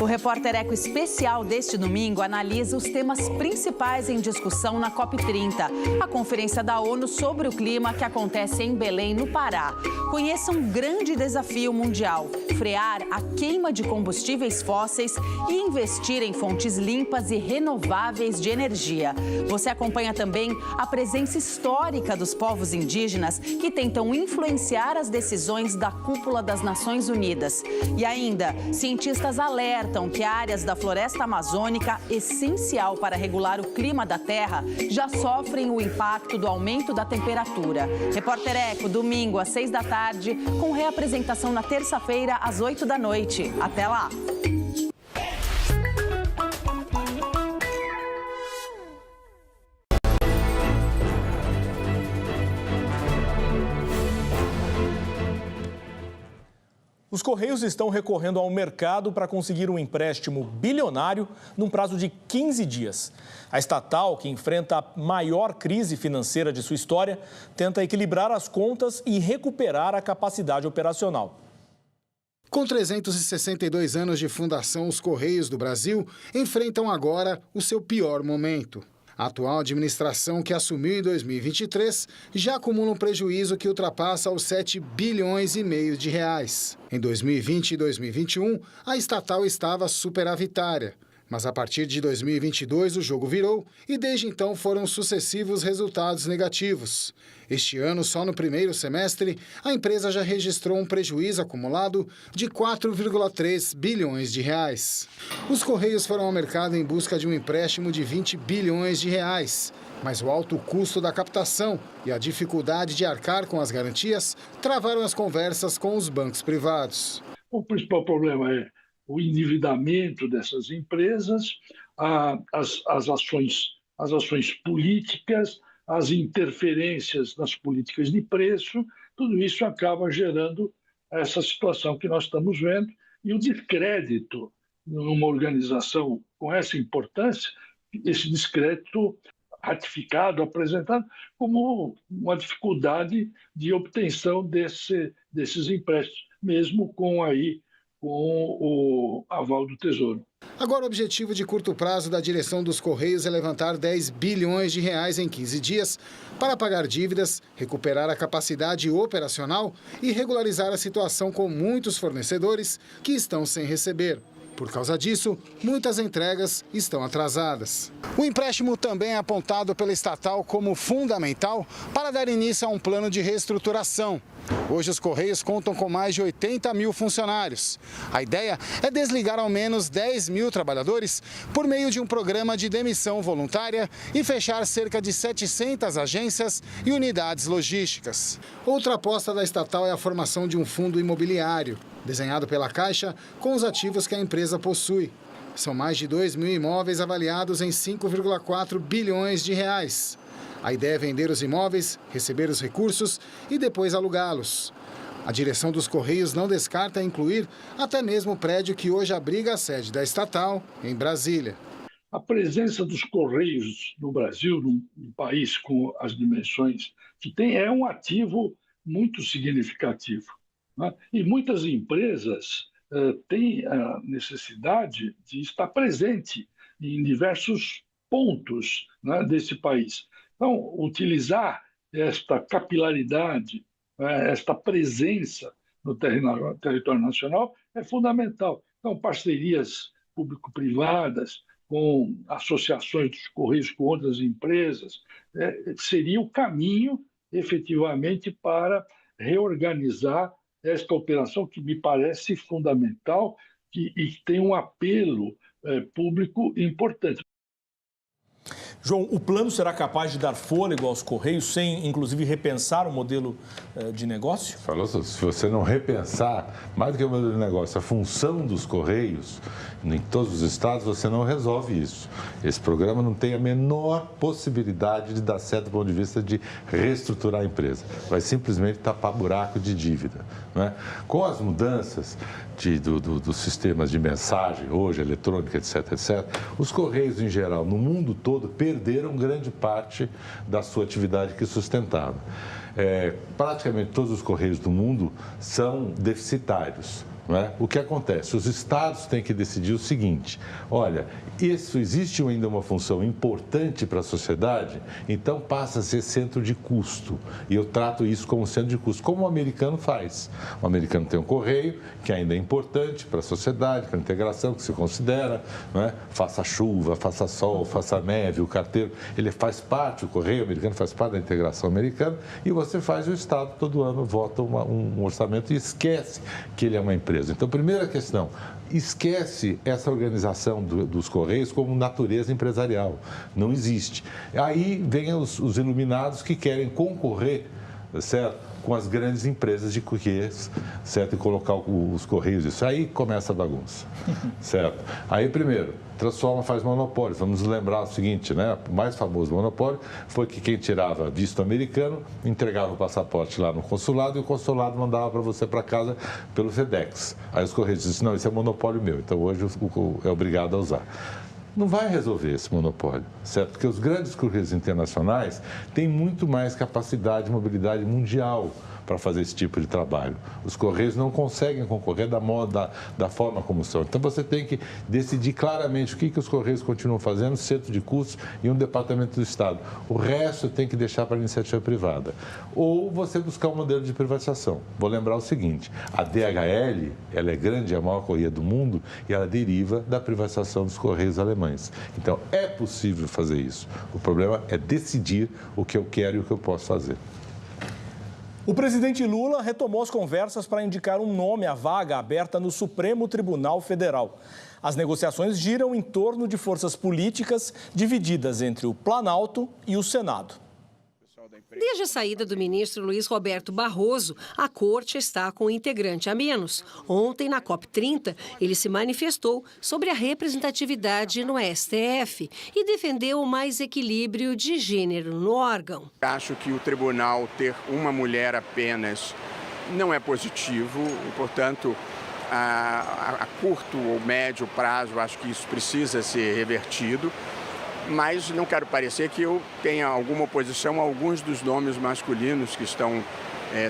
O Repórter Eco especial deste domingo analisa os temas principais em discussão na COP30, a conferência da ONU sobre o clima que acontece em Belém, no Pará. Conheça um grande desafio mundial: frear a queima de combustíveis fósseis e investir em fontes limpas e renováveis de energia. Você acompanha também a presença histórica dos povos indígenas que tentam influenciar as decisões da Cúpula das Nações Unidas. E ainda, cientistas alertam que áreas da floresta amazônica, essencial para regular o clima da Terra, já sofrem o impacto do aumento da temperatura. Repórter Eco, domingo às 6 da tarde, com reapresentação na terça-feira às 8 da noite. Até lá! Os Correios estão recorrendo ao mercado para conseguir um empréstimo bilionário num prazo de 15 dias. A estatal, que enfrenta a maior crise financeira de sua história, tenta equilibrar as contas e recuperar a capacidade operacional. Com 362 anos de fundação, os Correios do Brasil enfrentam agora o seu pior momento. A atual administração, que assumiu em 2023, já acumula um prejuízo que ultrapassa os 7 bilhões e meio de reais. Em 2020 e 2021, a estatal estava superavitária. Mas a partir de 2022 o jogo virou e desde então foram sucessivos resultados negativos. Este ano, só no primeiro semestre, a empresa já registrou um prejuízo acumulado de 4,3 bilhões de reais. Os Correios foram ao mercado em busca de um empréstimo de 20 bilhões de reais. Mas o alto custo da captação e a dificuldade de arcar com as garantias travaram as conversas com os bancos privados. O principal problema é o endividamento dessas empresas, as ações políticas, as interferências nas políticas de preço, tudo isso acaba gerando essa situação que nós estamos vendo. E o descrédito numa organização com essa importância, esse descrédito ratificado, apresentado como uma dificuldade de obtenção desses empréstimos, mesmo com o aval do Tesouro. Agora, o objetivo de curto prazo da direção dos Correios é levantar 10 bilhões de reais em 15 dias para pagar dívidas, recuperar a capacidade operacional e regularizar a situação com muitos fornecedores que estão sem receber. Por causa disso, muitas entregas estão atrasadas. O empréstimo também é apontado pela estatal como fundamental para dar início a um plano de reestruturação. Hoje, os Correios contam com mais de 80 mil funcionários. A ideia é desligar ao menos 10 mil trabalhadores por meio de um programa de demissão voluntária e fechar cerca de 700 agências e unidades logísticas. Outra aposta da estatal é a formação de um fundo imobiliário, desenhado pela Caixa com os ativos que a empresa possui. São mais de 2 mil imóveis avaliados em 5,4 bilhões de reais. A ideia é vender os imóveis, receber os recursos e depois alugá-los. A direção dos Correios não descarta incluir até mesmo o prédio que hoje abriga a sede da estatal, em Brasília. A presença dos Correios no Brasil, num país com as dimensões que tem, é um ativo muito significativo, né? E muitas empresas têm a necessidade de estar presente em diversos pontos, né, desse país. Então, utilizar esta capilaridade, esta presença no território nacional é fundamental. Então, parcerias público-privadas, com associações dos Correios com outras empresas, seria o caminho, efetivamente, para reorganizar esta operação que me parece fundamental e tem um apelo público importante. João, o plano será capaz de dar fôlego aos Correios sem, inclusive, repensar o modelo de negócio? Falou, se você não repensar, mais do que o modelo de negócio, a função dos Correios em todos os estados, você não resolve isso. Esse programa não tem a menor possibilidade de dar certo do ponto de vista de reestruturar a empresa. Vai simplesmente tapar buraco de dívida, né? Com as mudanças dos sistemas de mensagem, hoje, eletrônica, etc., etc., os Correios, em geral, no mundo todo, perderam grande parte da sua atividade que sustentava. Praticamente todos os Correios do mundo são deficitários. Não é? O que acontece? Os estados têm que decidir o seguinte: olha, isso existe ainda uma função importante para a sociedade, então passa a ser centro de custo. E eu trato isso como centro de custo, como o americano faz. O americano tem um correio que ainda é importante para a sociedade, para a integração, que se considera, não é? Faça chuva, faça sol, faça neve, o carteiro, ele faz parte, o correio americano faz parte da integração americana, e você faz o estado, todo ano vota um orçamento e esquece que ele é uma empresa. Então, primeira questão, esquece essa organização dos Correios como natureza empresarial. Não existe. Aí vem os iluminados que querem concorrer, certo, com as grandes empresas de Correios, certo, e colocar os Correios, isso aí começa a bagunça, certo? Aí, primeiro, transforma, faz monopólio. Vamos lembrar o seguinte, né? O mais famoso monopólio foi que quem tirava visto americano entregava o passaporte lá no consulado e o consulado mandava para você para casa pelo FedEx. Aí os Correios disseram, não, isso é monopólio meu, então hoje é obrigado a usar. Não vai resolver esse monopólio, certo? Porque os grandes Correios internacionais têm muito mais capacidade de mobilidade mundial para fazer esse tipo de trabalho. Os Correios não conseguem concorrer da forma como são. Então, você tem que decidir claramente o que os Correios continuam fazendo, centro de custos e um departamento do Estado. O resto tem que deixar para a iniciativa privada. Ou você buscar um modelo de privatização. Vou lembrar o seguinte, a DHL, ela é grande, é a maior correia do mundo, e ela deriva da privatização dos Correios alemães. Então, é possível fazer isso. O problema é decidir o que eu quero e o que eu posso fazer. O presidente Lula retomou as conversas para indicar um nome à vaga aberta no Supremo Tribunal Federal. As negociações giram em torno de forças políticas divididas entre o Planalto e o Senado. Desde a saída do ministro Luiz Roberto Barroso, a corte está com um integrante a menos. Ontem, na COP30, ele se manifestou sobre a representatividade no STF e defendeu mais equilíbrio de gênero no órgão. Acho que o tribunal ter uma mulher apenas não é positivo e, portanto, a curto ou médio prazo, acho que isso precisa ser revertido. Mas não quero parecer que eu tenha alguma oposição a alguns dos nomes masculinos que estão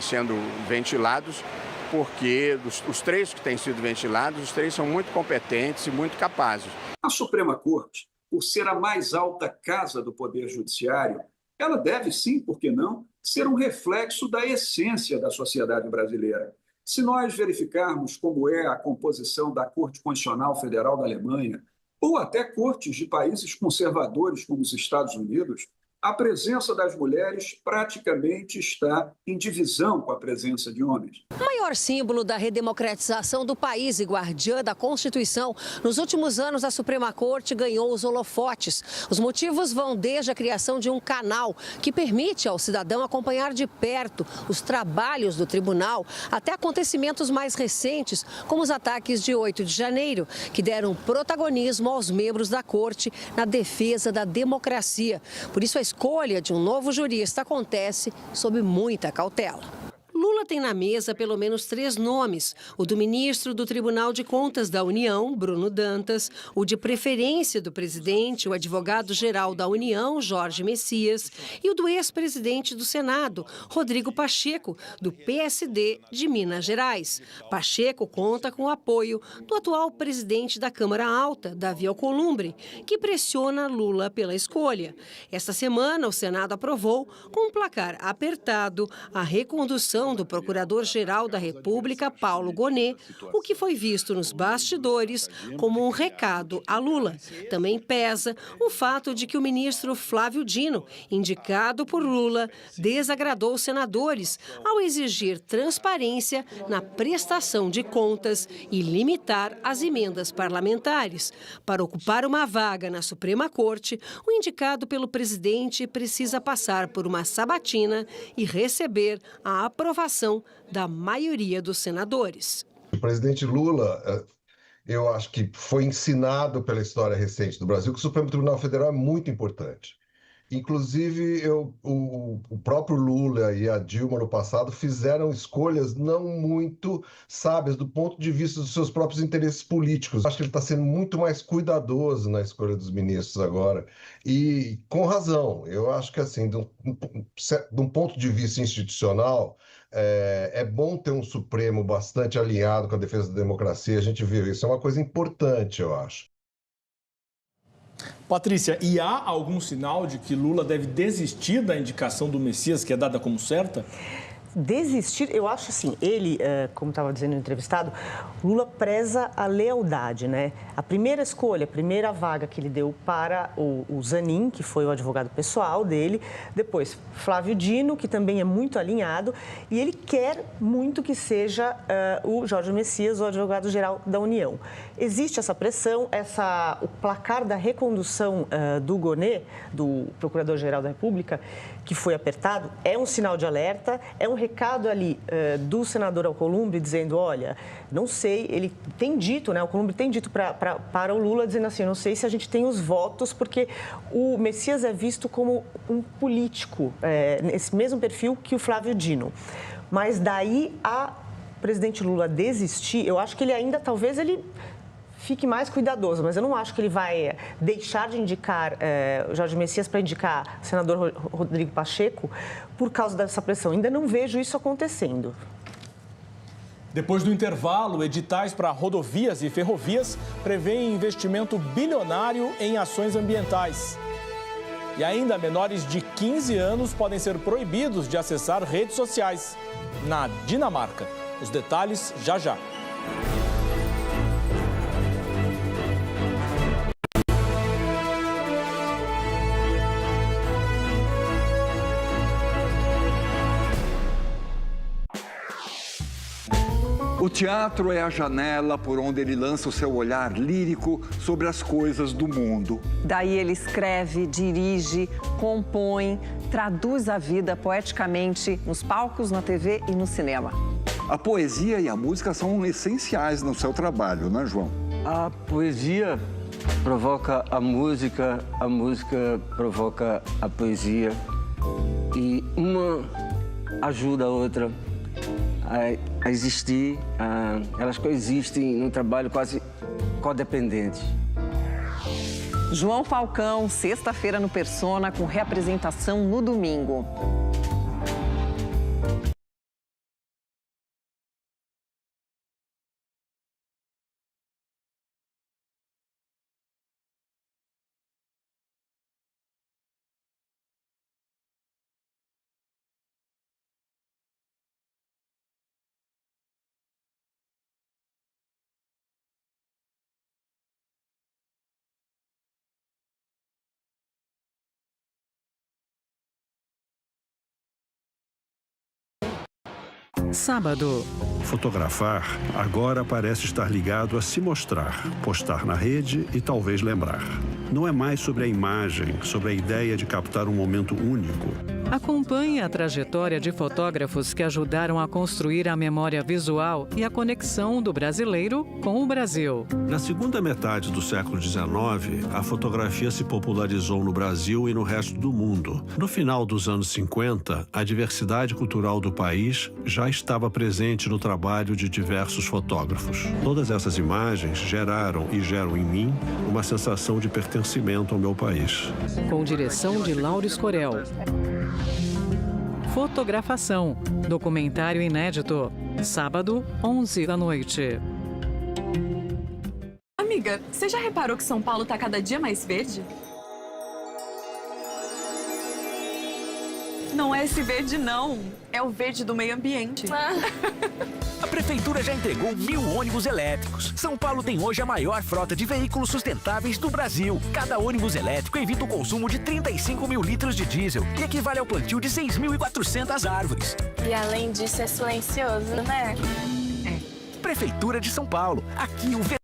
sendo ventilados, porque os três que têm sido ventilados, os três são muito competentes e muito capazes. A Suprema Corte, por ser a mais alta casa do Poder Judiciário, ela deve sim, por que não, ser um reflexo da essência da sociedade brasileira. Se nós verificarmos como é a composição da Corte Constitucional Federal da Alemanha, ou até cortes de países conservadores como os Estados Unidos, a presença das mulheres praticamente está em divisão com a presença de homens. O maior símbolo da redemocratização do país e guardiã da Constituição, nos últimos anos a Suprema Corte ganhou os holofotes. Os motivos vão desde a criação de um canal que permite ao cidadão acompanhar de perto os trabalhos do tribunal, até acontecimentos mais recentes, como os ataques de 8 de janeiro, que deram protagonismo aos membros da Corte na defesa da democracia. Por isso, a escolha de um novo jurista acontece sob muita cautela. Lula tem na mesa pelo menos 3 nomes: o do ministro do Tribunal de Contas da União, Bruno Dantas, o de preferência do presidente, o advogado-geral da União, Jorge Messias, e o do ex-presidente do Senado, Rodrigo Pacheco, do PSD de Minas Gerais. Pacheco conta com o apoio do atual presidente da Câmara Alta, Davi Alcolumbre, que pressiona Lula pela escolha. Esta semana, o Senado aprovou, com um placar apertado, a recondução do Procurador-Geral da República, Paulo Gonet, o que foi visto nos bastidores como um recado a Lula. Também pesa o fato de que o ministro Flávio Dino, indicado por Lula, desagradou os senadores ao exigir transparência na prestação de contas e limitar as emendas parlamentares. Para ocupar uma vaga na Suprema Corte, o indicado pelo presidente precisa passar por uma sabatina e receber a aprovação da maioria dos senadores. O presidente Lula, eu acho que foi ensinado pela história recente do Brasil que o Supremo Tribunal Federal é muito importante. Inclusive, o próprio Lula e a Dilma no passado fizeram escolhas não muito sábias do ponto de vista dos seus próprios interesses políticos. Acho que ele está sendo muito mais cuidadoso na escolha dos ministros agora e com razão. Eu acho que, assim, de um ponto de vista institucional, é bom ter um Supremo bastante alinhado com a defesa da democracia. A gente viu isso, é uma coisa importante, eu acho. Patrícia, e há algum sinal de que Lula deve desistir da indicação do Messias, que é dada como certa? Desistir, eu acho assim, ele, como estava dizendo no entrevistado, Lula preza a lealdade, né? A primeira escolha, a primeira vaga que ele deu para o Zanin, que foi o advogado pessoal dele, depois Flávio Dino, que também é muito alinhado, e ele quer muito que seja o Jorge Messias, o advogado-geral da União. Existe essa pressão, o placar da recondução do Gonet, do Procurador-Geral da República, que foi apertado, é um sinal de alerta, é um recado ali do senador Alcolumbre dizendo, olha, não sei, ele tem dito, né, o Alcolumbre tem dito para o Lula, dizendo assim, não sei se a gente tem os votos, porque o Messias é visto como um político, nesse mesmo perfil que o Flávio Dino. Mas daí a presidente Lula desistir, eu acho que ele ainda, talvez ele fique mais cuidadoso, mas eu não acho que ele vai deixar de indicar o Jorge Messias para indicar o senador Rodrigo Pacheco por causa dessa pressão. Ainda não vejo isso acontecendo. Depois do intervalo, editais para rodovias e ferrovias prevêem investimento bilionário em ações ambientais. E ainda menores de 15 anos podem ser proibidos de acessar redes sociais. Na Dinamarca. Os detalhes já já. O teatro é a janela por onde ele lança o seu olhar lírico sobre as coisas do mundo. Daí ele escreve, dirige, compõe, traduz a vida poeticamente nos palcos, na TV e no cinema. A poesia e a música são essenciais no seu trabalho, não é, João? A poesia provoca a música provoca a poesia e uma ajuda a outra a existir, elas coexistem num trabalho quase codependente. João Falcão, sexta-feira no Persona, com reapresentação no domingo. Sábado. Fotografar agora parece estar ligado a se mostrar, postar na rede e talvez lembrar. Não é mais sobre a imagem, sobre a ideia de captar um momento único. Acompanhe a trajetória de fotógrafos que ajudaram a construir a memória visual e a conexão do brasileiro com o Brasil. Na segunda metade do século XIX, a fotografia se popularizou no Brasil e no resto do mundo. No final dos anos 50, a diversidade cultural do país já estava presente no trabalho de diversos fotógrafos. Todas essas imagens geraram e geram em mim uma sensação de pertencimento ao meu país. Com direção de Lauro Escorel. Fotografação, documentário inédito, sábado, 11 da noite. Amiga, você já reparou que São Paulo tá cada dia mais verde? Não é esse verde, não. É o verde do meio ambiente. A Prefeitura já entregou 1.000 ônibus elétricos. São Paulo tem hoje a maior frota de veículos sustentáveis do Brasil. Cada ônibus elétrico evita o consumo de 35 mil litros de diesel e equivale ao plantio de 6.400 árvores. E além disso é silencioso, né? Prefeitura de São Paulo. Aqui o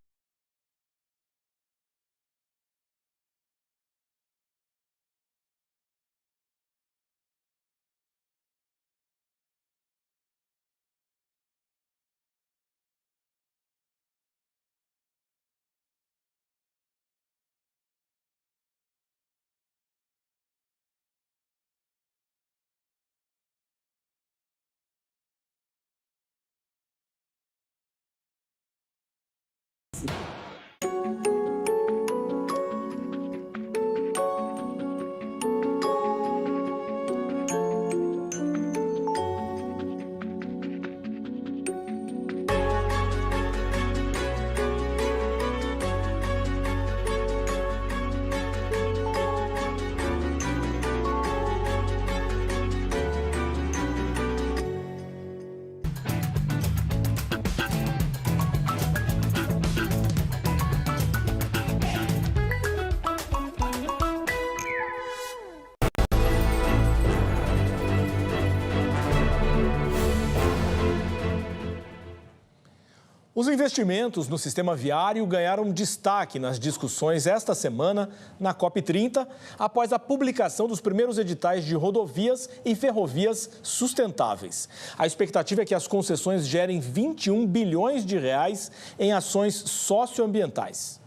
Os investimentos no sistema viário ganharam destaque nas discussões esta semana na COP30, após a publicação dos primeiros editais de rodovias e ferrovias sustentáveis. A expectativa é que as concessões gerem 21 bilhões de reais em ações socioambientais.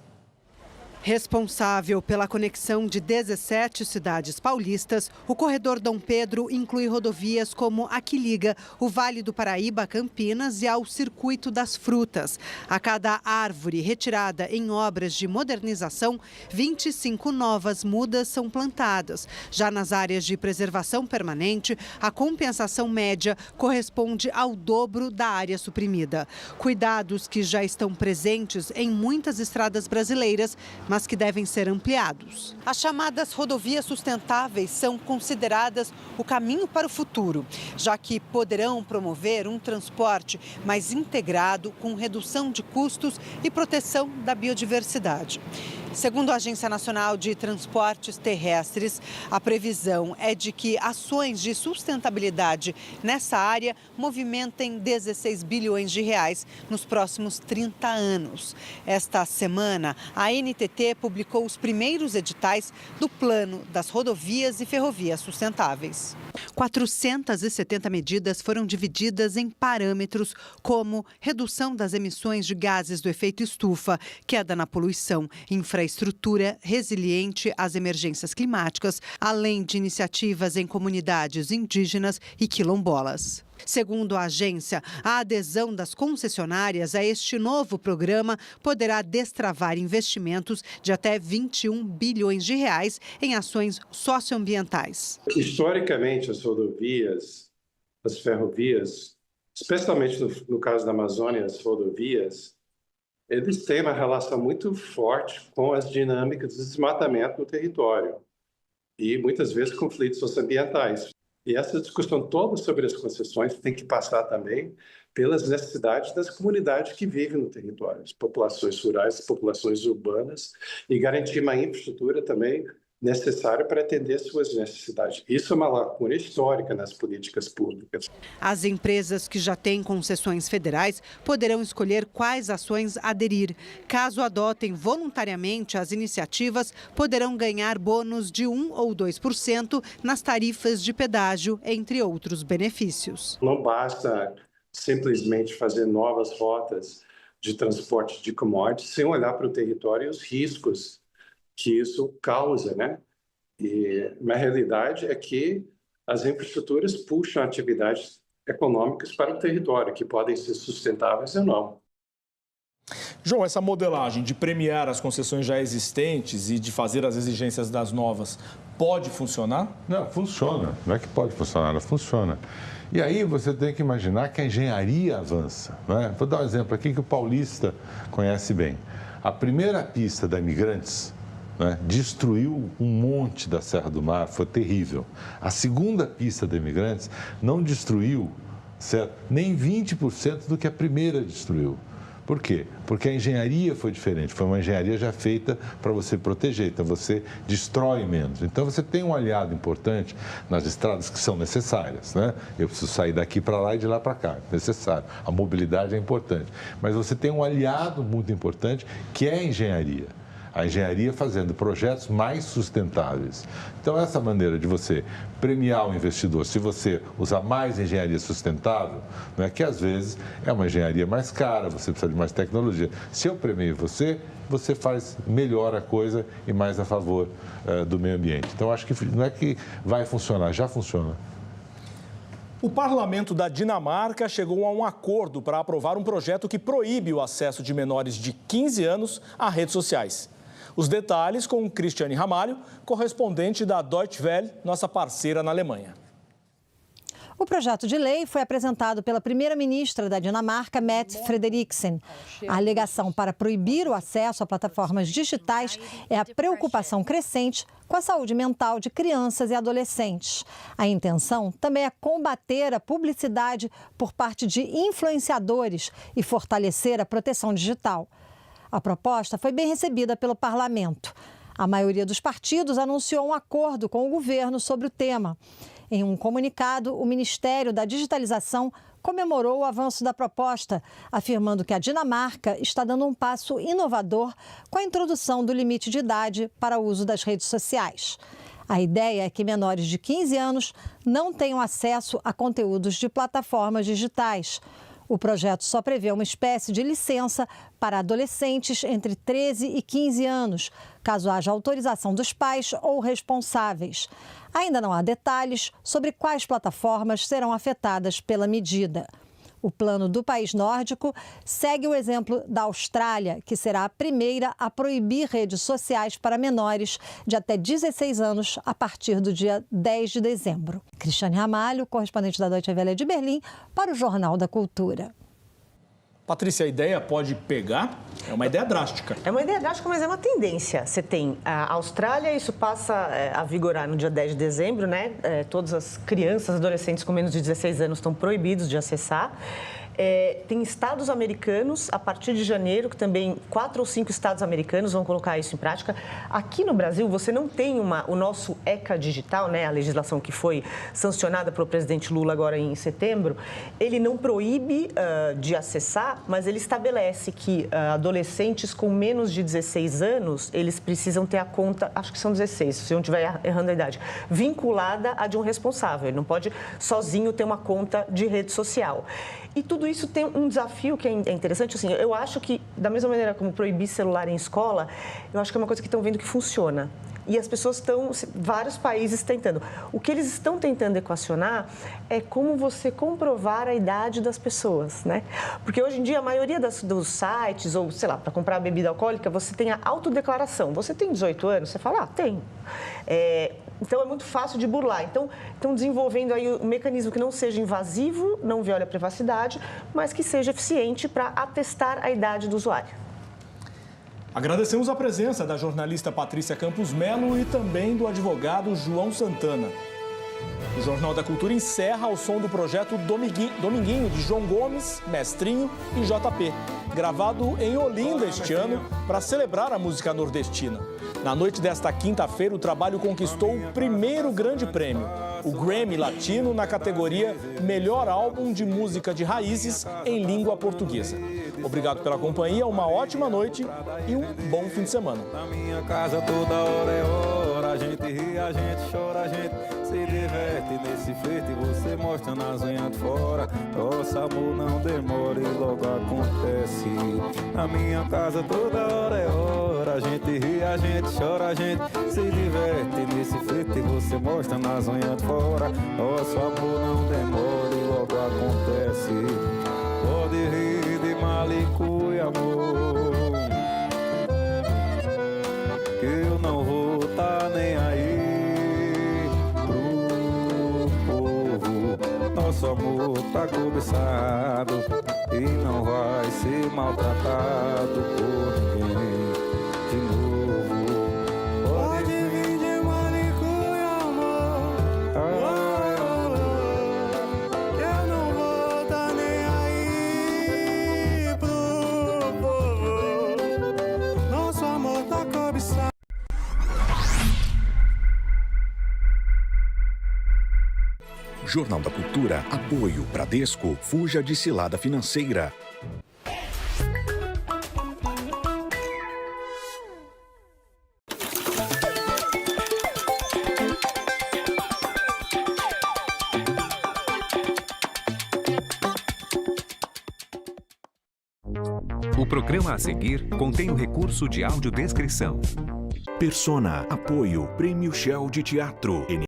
Responsável pela conexão de 17 cidades paulistas, o corredor Dom Pedro inclui rodovias como a que liga o Vale do Paraíba a Campinas e ao Circuito das Frutas. A cada árvore retirada em obras de modernização, 25 novas mudas são plantadas. Já nas áreas de preservação permanente, a compensação média corresponde ao dobro da área suprimida. Cuidados que já estão presentes em muitas estradas brasileiras, mas que devem ser ampliados. As chamadas rodovias sustentáveis são consideradas o caminho para o futuro, já que poderão promover um transporte mais integrado, com redução de custos e proteção da biodiversidade. Segundo a Agência Nacional de Transportes Terrestres, a previsão é de que ações de sustentabilidade nessa área movimentem 16 bilhões de reais nos próximos 30 anos. Esta semana, a NTT publicou os primeiros editais do Plano das Rodovias e Ferrovias Sustentáveis. 470 medidas foram divididas em parâmetros como redução das emissões de gases do efeito estufa, queda na poluição, infraestrutura resiliente às emergências climáticas, além de iniciativas em comunidades indígenas e quilombolas. Segundo a agência, a adesão das concessionárias a este novo programa poderá destravar investimentos de até 21 bilhões de reais em ações socioambientais. Historicamente, as rodovias, as ferrovias, especialmente no caso da Amazônia, as rodovias, eles têm uma relação muito forte com as dinâmicas de desmatamento no território e, muitas vezes, conflitos socioambientais. E essa discussão toda sobre as concessões tem que passar também pelas necessidades das comunidades que vivem no território, as populações rurais, as populações urbanas, e garantir uma infraestrutura também necessária para atender suas necessidades. Isso é uma lacuna histórica nas políticas públicas. As empresas que já têm concessões federais poderão escolher quais ações aderir. Caso adotem voluntariamente as iniciativas, poderão ganhar bônus de 1 ou 2% nas tarifas de pedágio, entre outros benefícios. Não basta simplesmente fazer novas rotas de transporte de commodities sem olhar para o território e os riscos que isso causa, né? E a realidade é que as infraestruturas puxam atividades econômicas para o território, que podem ser sustentáveis ou não. João, essa modelagem de premiar as concessões já existentes e de fazer as exigências das novas, pode funcionar? Não, funciona. Não é que pode funcionar, ela funciona. E aí você tem que imaginar que a engenharia avança, não é? Vou dar um exemplo aqui que o paulista conhece bem. A primeira pista da Imigrantes, né, destruiu um monte da Serra do Mar, foi terrível. A segunda pista da Imigrantes não destruiu, certo, nem 20% do que a primeira destruiu. Por quê? Porque a engenharia foi diferente, foi uma engenharia já feita para você proteger, então você destrói menos. Então você tem um aliado importante nas estradas que são necessárias, né? Eu preciso sair daqui para lá e de lá para cá, é necessário. A mobilidade é importante. Mas você tem um aliado muito importante que é a engenharia. A engenharia fazendo projetos mais sustentáveis. Então, essa maneira de você premiar o investidor, se você usar mais engenharia sustentável, não é que às vezes é uma engenharia mais cara, você precisa de mais tecnologia. Se eu premio você, você faz melhor a coisa e mais a favor do meio ambiente. Então, acho que não é que vai funcionar, já funciona. O parlamento da Dinamarca chegou a um acordo para aprovar um projeto que proíbe o acesso de menores de 15 anos a redes sociais. Os detalhes com Cristiane Ramalho, correspondente da Deutsche Welle, nossa parceira na Alemanha. O projeto de lei foi apresentado pela primeira-ministra da Dinamarca, Mette Frederiksen. A alegação para proibir o acesso a plataformas digitais é a preocupação crescente com a saúde mental de crianças e adolescentes. A intenção também é combater a publicidade por parte de influenciadores e fortalecer a proteção digital. A proposta foi bem recebida pelo parlamento. A maioria dos partidos anunciou um acordo com o governo sobre o tema. Em um comunicado, o Ministério da Digitalização comemorou o avanço da proposta, afirmando que a Dinamarca está dando um passo inovador com a introdução do limite de idade para o uso das redes sociais. A ideia é que menores de 15 anos não tenham acesso a conteúdos de plataformas digitais. O projeto só prevê uma espécie de licença para adolescentes entre 13 e 15 anos, caso haja autorização dos pais ou responsáveis. Ainda não há detalhes sobre quais plataformas serão afetadas pela medida. O plano do país nórdico segue o exemplo da Austrália, que será a primeira a proibir redes sociais para menores de até 16 anos a partir do dia 10 de dezembro. Cristiane Ramalho, correspondente da Deutsche Welle de Berlim, para o Jornal da Cultura. Patrícia, a ideia pode pegar? É uma ideia drástica. É uma ideia drástica, mas é uma tendência. Você tem a Austrália, isso passa a vigorar no dia 10 de dezembro, né? Todas as crianças, adolescentes com menos de 16 anos estão proibidos de acessar. Tem estados americanos, a partir de janeiro, que também 4 ou 5 estados americanos vão colocar isso em prática. Aqui no Brasil, você não tem o nosso ECA digital, né, a legislação que foi sancionada pelo presidente Lula agora em setembro. Ele não proíbe de acessar, mas ele estabelece que adolescentes com menos de 16 anos, eles precisam ter a conta, acho que são 16, se eu não estiver errando a idade, vinculada a de um responsável. Ele não pode sozinho ter uma conta de rede social. E tudo isso tem um desafio que é interessante. Assim, eu acho que, da mesma maneira como proibir celular em escola, eu acho que é uma coisa que estão vendo que funciona. E as pessoas estão, vários países tentando. O que eles estão tentando equacionar é como você comprovar a idade das pessoas, né? Porque hoje em dia, a maioria dos sites, ou sei lá, para comprar bebida alcoólica, você tem a autodeclaração. Você tem 18 anos? Você fala, tenho. Então, é muito fácil de burlar. Então, estão desenvolvendo aí um mecanismo que não seja invasivo, não viole a privacidade, mas que seja eficiente para atestar a idade do usuário. Agradecemos a presença da jornalista Patrícia Campos Melo e também do advogado João Santana. O Jornal da Cultura encerra ao som do projeto Dominguinho, de João Gomes, Mestrinho e JP, gravado em Olinda este ano para celebrar a música nordestina. Na noite desta quinta-feira, o trabalho conquistou o primeiro grande prêmio, o Grammy Latino, na categoria Melhor Álbum de Música de Raízes em Língua Portuguesa. Obrigado pela companhia, uma ótima noite e um bom fim de semana. Na minha casa toda hora é hora, a gente ri, a gente chora, a gente se diverte nesse flerte, você mostra nas unhas de fora. Nossa, amor, não demora e logo acontece. Na minha casa toda hora é hora, a gente ri, a gente chora, a gente se diverte nesse flerte, você mostra nas unhas de fora. Nosso amor não demora e logo acontece. Pode rir de malicuia, amor, que eu não vou tá nem aí pro povo. Nosso amor tá cobiçado e não vai ser maltratado por ninguém de novo. Pode vir de malicuia, amor, que eu não vou tá nem aí pro povo. Nosso amor tá cobiçado. Jornal da Cultura, apoio Bradesco, fuja de cilada financeira. O programa a seguir contém o recurso de audiodescrição. Persona, apoio, Prêmio Shell de Teatro.